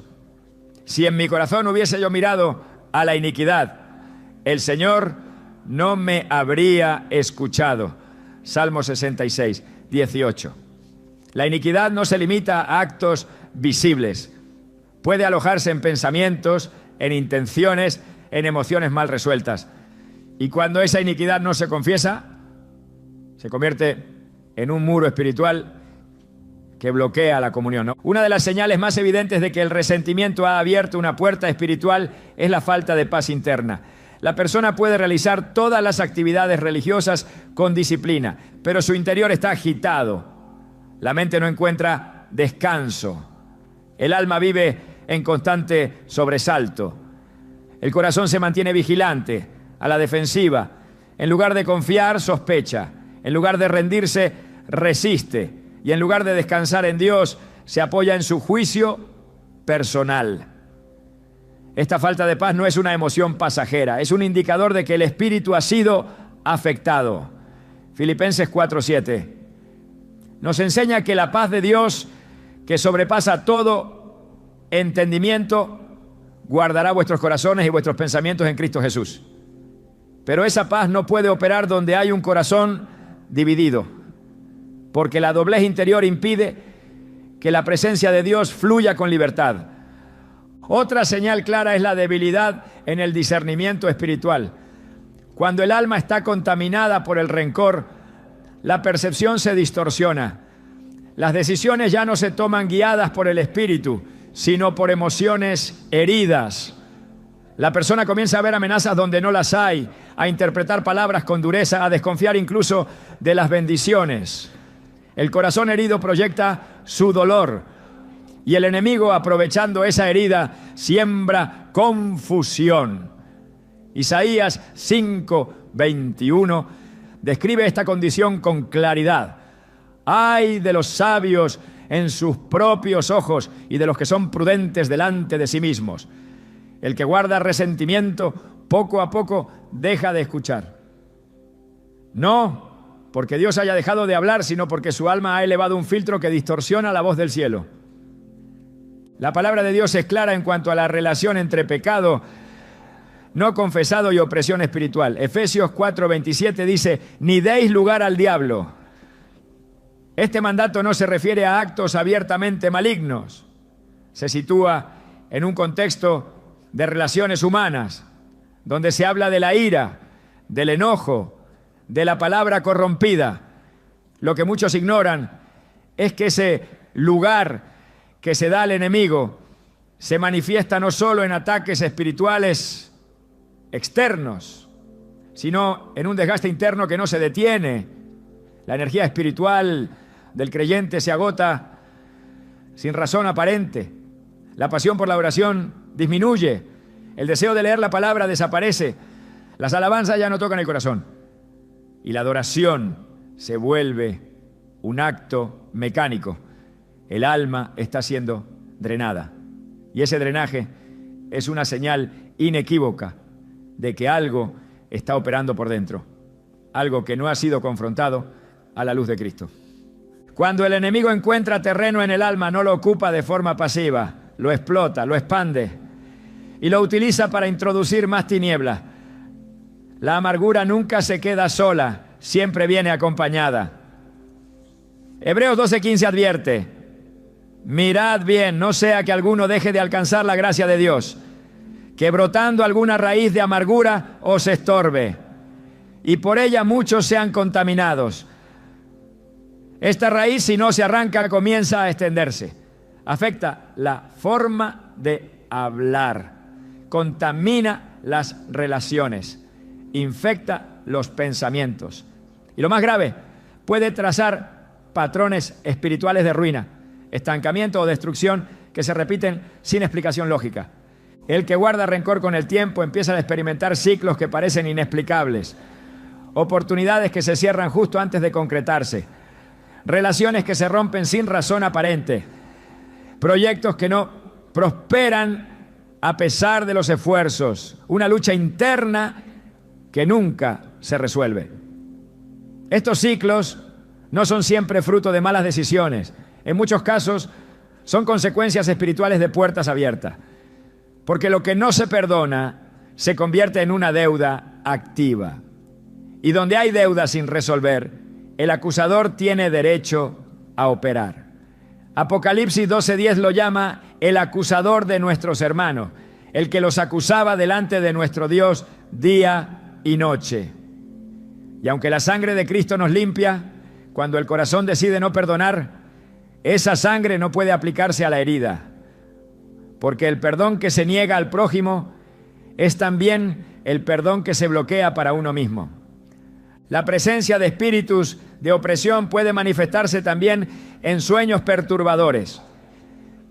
si en mi corazón hubiese yo mirado a la iniquidad, el Señor no me habría escuchado. Salmo 66, 18. La iniquidad no se limita a actos visibles. Puede alojarse en pensamientos, en intenciones, en emociones mal resueltas. Y cuando esa iniquidad no se confiesa, se convierte en un muro espiritual que bloquea la comunión, ¿no? Una de las señales más evidentes de que el resentimiento ha abierto una puerta espiritual es la falta de paz interna. La persona puede realizar todas las actividades religiosas con disciplina, pero su interior está agitado. La mente no encuentra descanso. El alma vive en constante sobresalto. El corazón se mantiene vigilante, a la defensiva. En lugar de confiar, sospecha. En lugar de rendirse, resiste. Y en lugar de descansar en Dios, se apoya en su juicio personal. Esta falta de paz no es una emoción pasajera, es un indicador de que el espíritu ha sido afectado. Filipenses 4:7 nos enseña que la paz de Dios, que sobrepasa todo entendimiento, guardará vuestros corazones y vuestros pensamientos en Cristo Jesús. Pero esa paz no puede operar donde hay un corazón dividido, porque la doblez interior impide que la presencia de Dios fluya con libertad. Otra señal clara es la debilidad en el discernimiento espiritual. Cuando el alma está contaminada por el rencor, la percepción se distorsiona. Las decisiones ya no se toman guiadas por el espíritu, sino por emociones heridas. La persona comienza a ver amenazas donde no las hay, a interpretar palabras con dureza, a desconfiar incluso de las bendiciones. El corazón herido proyecta su dolor y el enemigo, aprovechando esa herida, siembra confusión. Isaías 5:21 describe esta condición con claridad. ¡Ay de los sabios en sus propios ojos y de los que son prudentes delante de sí mismos! El que guarda resentimiento, poco a poco deja de escuchar. No porque Dios haya dejado de hablar, sino porque su alma ha elevado un filtro que distorsiona la voz del cielo. La palabra de Dios es clara en cuanto a la relación entre pecado no confesado y opresión espiritual. Efesios 4:27 dice: ni deis lugar al diablo. Este mandato no se refiere a actos abiertamente malignos. Se sitúa en un contexto de relaciones humanas, donde se habla de la ira, del enojo, de la palabra corrompida. Lo que muchos ignoran es que ese lugar que se da al enemigo se manifiesta no solo en ataques espirituales externos, sino en un desgaste interno que no se detiene. La energía espiritual del creyente se agota sin razón aparente. La pasión por la oración disminuye. El deseo de leer la palabra desaparece. Las alabanzas ya no tocan el corazón. Y la adoración se vuelve un acto mecánico. El alma está siendo drenada. Y ese drenaje es una señal inequívoca de que algo está operando por dentro. Algo que no ha sido confrontado a la luz de Cristo. Cuando el enemigo encuentra terreno en el alma, no lo ocupa de forma pasiva, lo explota, lo expande y lo utiliza para introducir más tinieblas. La amargura nunca se queda sola, siempre viene acompañada. Hebreos 12:15 advierte: mirad bien, no sea que alguno deje de alcanzar la gracia de Dios, que brotando alguna raíz de amargura os estorbe, y por ella muchos sean contaminados. Esta raíz, si no se arranca, comienza a extenderse. Afecta la forma de hablar, contamina las relaciones, infecta los pensamientos. Y lo más grave, puede trazar patrones espirituales de ruina, estancamiento o destrucción que se repiten sin explicación lógica. El que guarda rencor con el tiempo empieza a experimentar ciclos que parecen inexplicables, oportunidades que se cierran justo antes de concretarse, relaciones que se rompen sin razón aparente, proyectos que no prosperan a pesar de los esfuerzos, una lucha interna que nunca se resuelve. Estos ciclos no son siempre fruto de malas decisiones. En muchos casos son consecuencias espirituales de puertas abiertas, porque lo que no se perdona se convierte en una deuda activa. Y donde hay deuda sin resolver, el acusador tiene derecho a operar. Apocalipsis 12:10 lo llama el acusador de nuestros hermanos, el que los acusaba delante de nuestro Dios día y noche. Y aunque la sangre de Cristo nos limpia, cuando el corazón decide no perdonar, esa sangre no puede aplicarse a la herida, porque el perdón que se niega al prójimo es también el perdón que se bloquea para uno mismo. La presencia de espíritus de opresión puede manifestarse también en sueños perturbadores,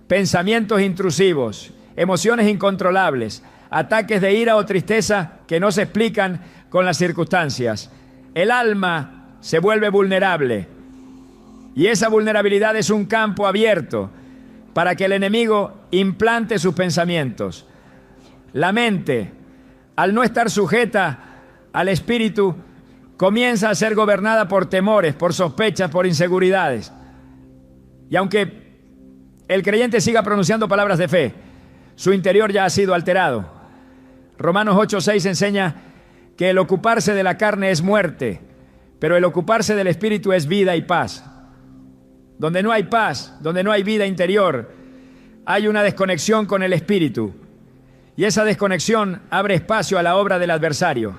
pensamientos intrusivos, emociones incontrolables, ataques de ira o tristeza que no se explican con las circunstancias. El alma se vuelve vulnerable y esa vulnerabilidad es un campo abierto para que el enemigo implante sus pensamientos. La mente, al no estar sujeta al espíritu, comienza a ser gobernada por temores, por sospechas, por inseguridades. Y aunque el creyente siga pronunciando palabras de fe, su interior ya ha sido alterado. Romanos 8:6 enseña que el ocuparse de la carne es muerte, pero el ocuparse del espíritu es vida y paz. Donde no hay paz, donde no hay vida interior, hay una desconexión con el espíritu. Y esa desconexión abre espacio a la obra del adversario.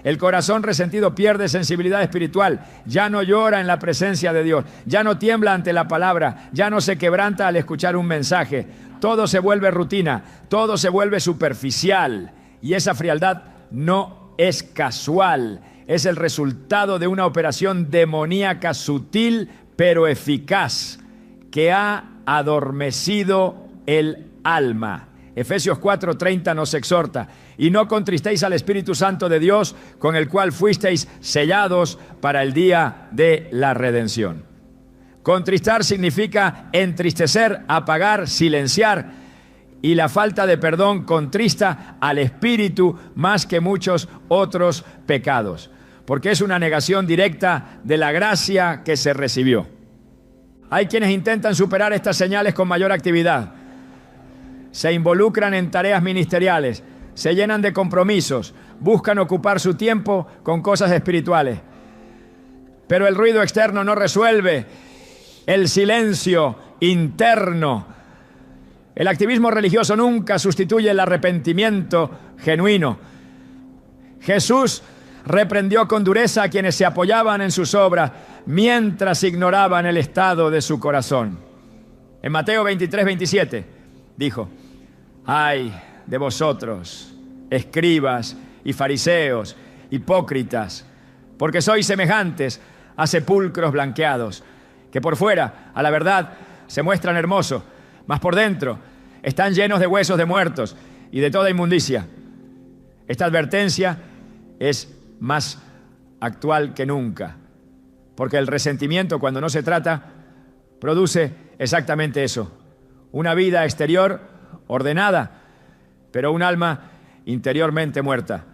El corazón resentido pierde sensibilidad espiritual, ya no llora en la presencia de Dios, ya no tiembla ante la palabra, ya no se quebranta al escuchar un mensaje. Todo se vuelve rutina, todo se vuelve superficial. Y esa frialdad no es casual, es el resultado de una operación demoníaca sutil pero eficaz que ha adormecido el alma. Efesios 4:30 nos exhorta: y no contristéis al Espíritu Santo de Dios, con el cual fuisteis sellados para el día de la redención. Contristar significa entristecer, apagar, silenciar, y la falta de perdón contrista al Espíritu más que muchos otros pecados, porque es una negación directa de la gracia que se recibió. Hay quienes intentan superar estas señales con mayor actividad. Se involucran en tareas ministeriales, se llenan de compromisos, buscan ocupar su tiempo con cosas espirituales. Pero el ruido externo no resuelve el silencio interno. El activismo religioso nunca sustituye el arrepentimiento genuino. Jesús reprendió con dureza a quienes se apoyaban en sus obras mientras ignoraban el estado de su corazón. En Mateo 23:27 dijo: ay de vosotros, escribas y fariseos, hipócritas, porque sois semejantes a sepulcros blanqueados, que por fuera, a la verdad, se muestran hermosos, mas por dentro están llenos de huesos de muertos y de toda inmundicia. Esta advertencia es más actual que nunca, porque el resentimiento, cuando no se trata, produce exactamente eso: una vida exterior ordenada, pero un alma interiormente muerta.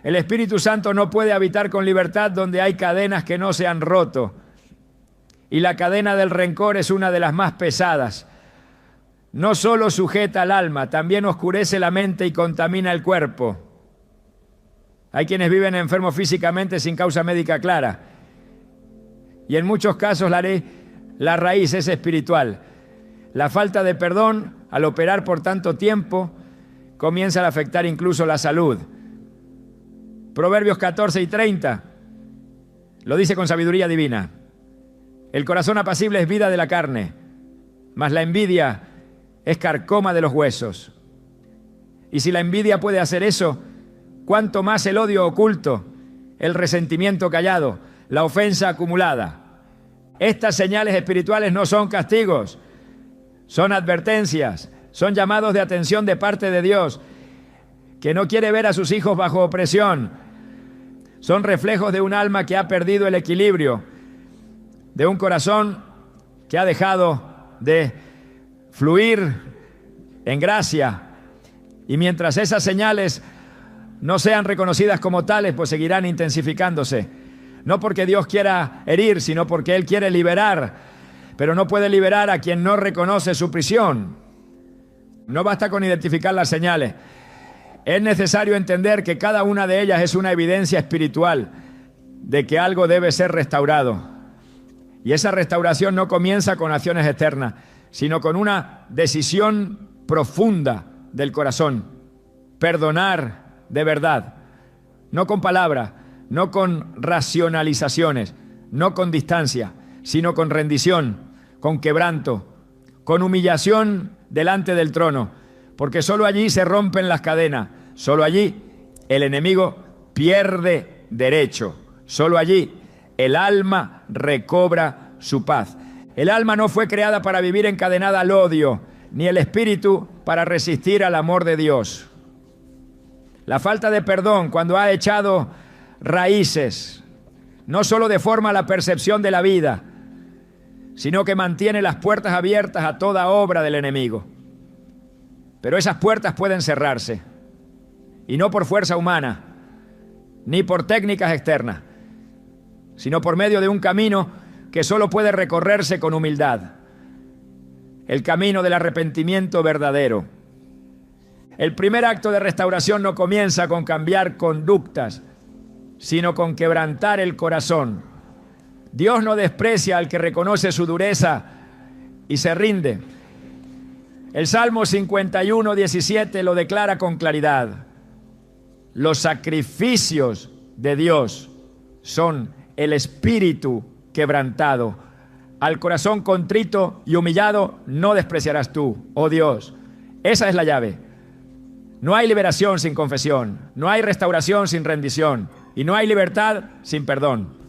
El Espíritu Santo no puede habitar con libertad donde hay cadenas que no se han roto, y la cadena del rencor es una de las más pesadas. No solo sujeta al alma, también oscurece la mente y contamina el cuerpo. Hay quienes viven enfermos físicamente sin causa médica clara, y en muchos casos la raíz es espiritual. La falta de perdón, al operar por tanto tiempo, comienza a afectar incluso la salud. Proverbios 14:30 lo dice con sabiduría divina: el corazón apacible es vida de la carne, mas la envidia es carcoma de los huesos. Y si la envidia puede hacer eso, cuánto más el odio oculto, el resentimiento callado, la ofensa acumulada. Estas señales espirituales no son castigos, son advertencias, son llamados de atención de parte de Dios, que no quiere ver a sus hijos bajo opresión. Son reflejos de un alma que ha perdido el equilibrio, de un corazón que ha dejado de fluir en gracia. Y mientras esas señales no sean reconocidas como tales, pues seguirán intensificándose. No porque Dios quiera herir, sino porque Él quiere liberar, pero no puede liberar a quien no reconoce su prisión. No basta con identificar las señales. Es necesario entender que cada una de ellas es una evidencia espiritual de que algo debe ser restaurado. Y esa restauración no comienza con acciones externas, sino con una decisión profunda del corazón. Perdonar de verdad, no con palabras, no con racionalizaciones, no con distancia, sino con rendición, con quebranto, con humillación delante del trono, porque solo allí se rompen las cadenas, solo allí el enemigo pierde derecho, solo allí el alma recobra su paz. El alma no fue creada para vivir encadenada al odio, ni el espíritu para resistir al amor de Dios. La falta de perdón, cuando ha echado raíces, no solo deforma la percepción de la vida, sino que mantiene las puertas abiertas a toda obra del enemigo. Pero esas puertas pueden cerrarse, y no por fuerza humana, ni por técnicas externas, sino por medio de un camino que solo puede recorrerse con humildad, el camino del arrepentimiento verdadero. El primer acto de restauración no comienza con cambiar conductas, sino con quebrantar el corazón. Dios no desprecia al que reconoce su dureza y se rinde. El Salmo 51, 17 lo declara con claridad. Los sacrificios de Dios son el espíritu quebrantado. Al corazón contrito y humillado no despreciarás tú, oh Dios. Esa es la llave. No hay liberación sin confesión, no hay restauración sin rendición y no hay libertad sin perdón.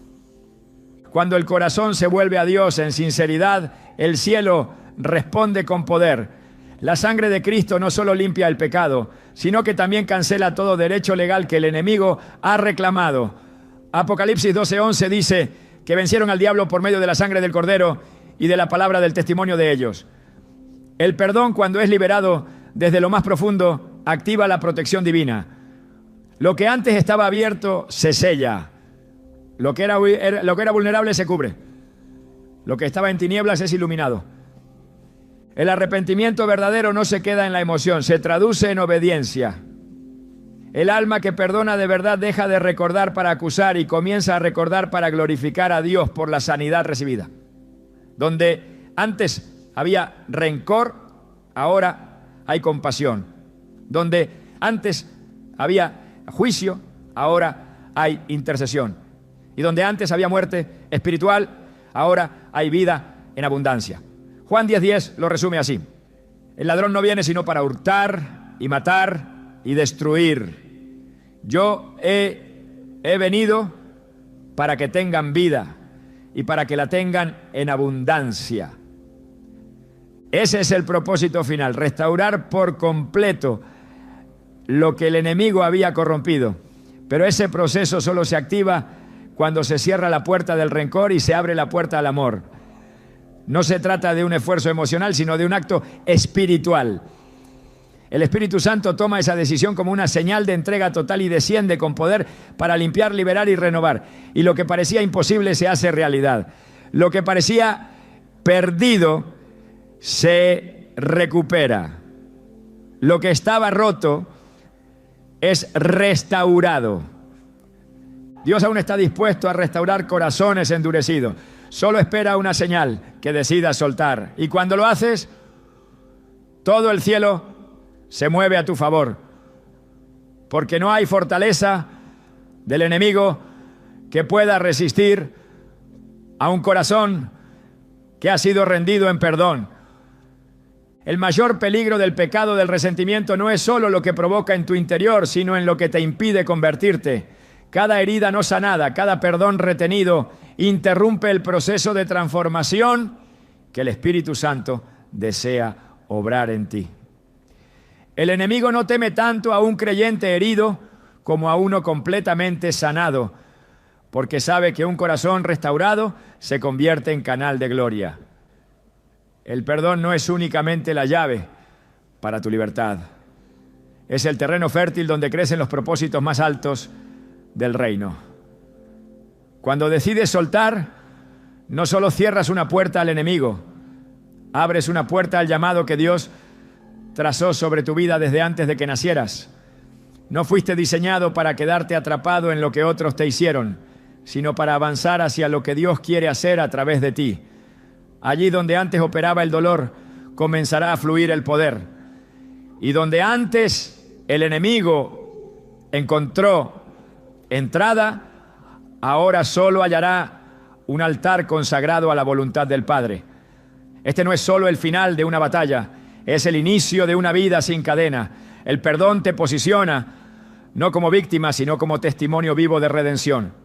Cuando el corazón se vuelve a Dios en sinceridad, el cielo responde con poder. La sangre de Cristo no solo limpia el pecado, sino que también cancela todo derecho legal que el enemigo ha reclamado. Apocalipsis 12:11 dice que vencieron al diablo por medio de la sangre del Cordero y de la palabra del testimonio de ellos. El perdón, cuando es liberado desde lo más profundo, activa la protección divina. Lo que antes estaba abierto se sella. Lo que era vulnerable se cubre. Lo que estaba en tinieblas es iluminado. El arrepentimiento verdadero no se queda en la emoción, se traduce en obediencia. El alma que perdona de verdad deja de recordar para acusar y comienza a recordar para glorificar a Dios por la sanidad recibida. Donde antes había rencor, ahora hay compasión. Donde antes había juicio, ahora hay intercesión. Y donde antes había muerte espiritual, ahora hay vida en abundancia. Juan 10:10 lo resume así. El ladrón no viene sino para hurtar y matar y destruir. Yo he venido para que tengan vida y para que la tengan en abundancia. Ese es el propósito final, restaurar por completo lo que el enemigo había corrompido. Pero ese proceso solo se activa cuando se cierra la puerta del rencor y se abre la puerta al amor. No se trata de un esfuerzo emocional, sino de un acto espiritual. El Espíritu Santo toma esa decisión como una señal de entrega total y desciende con poder para limpiar, liberar y renovar. Y lo que parecía imposible se hace realidad. Lo que parecía perdido se recupera. Lo que estaba roto es restaurado. Dios aún está dispuesto a restaurar corazones endurecidos. Solo espera una señal que decidas soltar. Y cuando lo haces, todo el cielo se mueve a tu favor. Porque no hay fortaleza del enemigo que pueda resistir a un corazón que ha sido rendido en perdón. El mayor peligro del pecado del resentimiento no es solo lo que provoca en tu interior, sino en lo que te impide convertirte. Cada herida no sanada, cada perdón retenido, interrumpe el proceso de transformación que el Espíritu Santo desea obrar en ti. El enemigo no teme tanto a un creyente herido como a uno completamente sanado, porque sabe que un corazón restaurado se convierte en canal de gloria. El perdón no es únicamente la llave para tu libertad. Es el terreno fértil donde crecen los propósitos más altos del reino. Cuando decides soltar, no solo cierras una puerta al enemigo, abres una puerta al llamado que Dios trazó sobre tu vida desde antes de que nacieras. No fuiste diseñado para quedarte atrapado en lo que otros te hicieron, sino para avanzar hacia lo que Dios quiere hacer a través de ti. Allí donde antes operaba el dolor, comenzará a fluir el poder. Y donde antes el enemigo encontró entrada, ahora solo hallará un altar consagrado a la voluntad del Padre. Este no es solo el final de una batalla, es el inicio de una vida sin cadena. El perdón te posiciona no como víctima, sino como testimonio vivo de redención.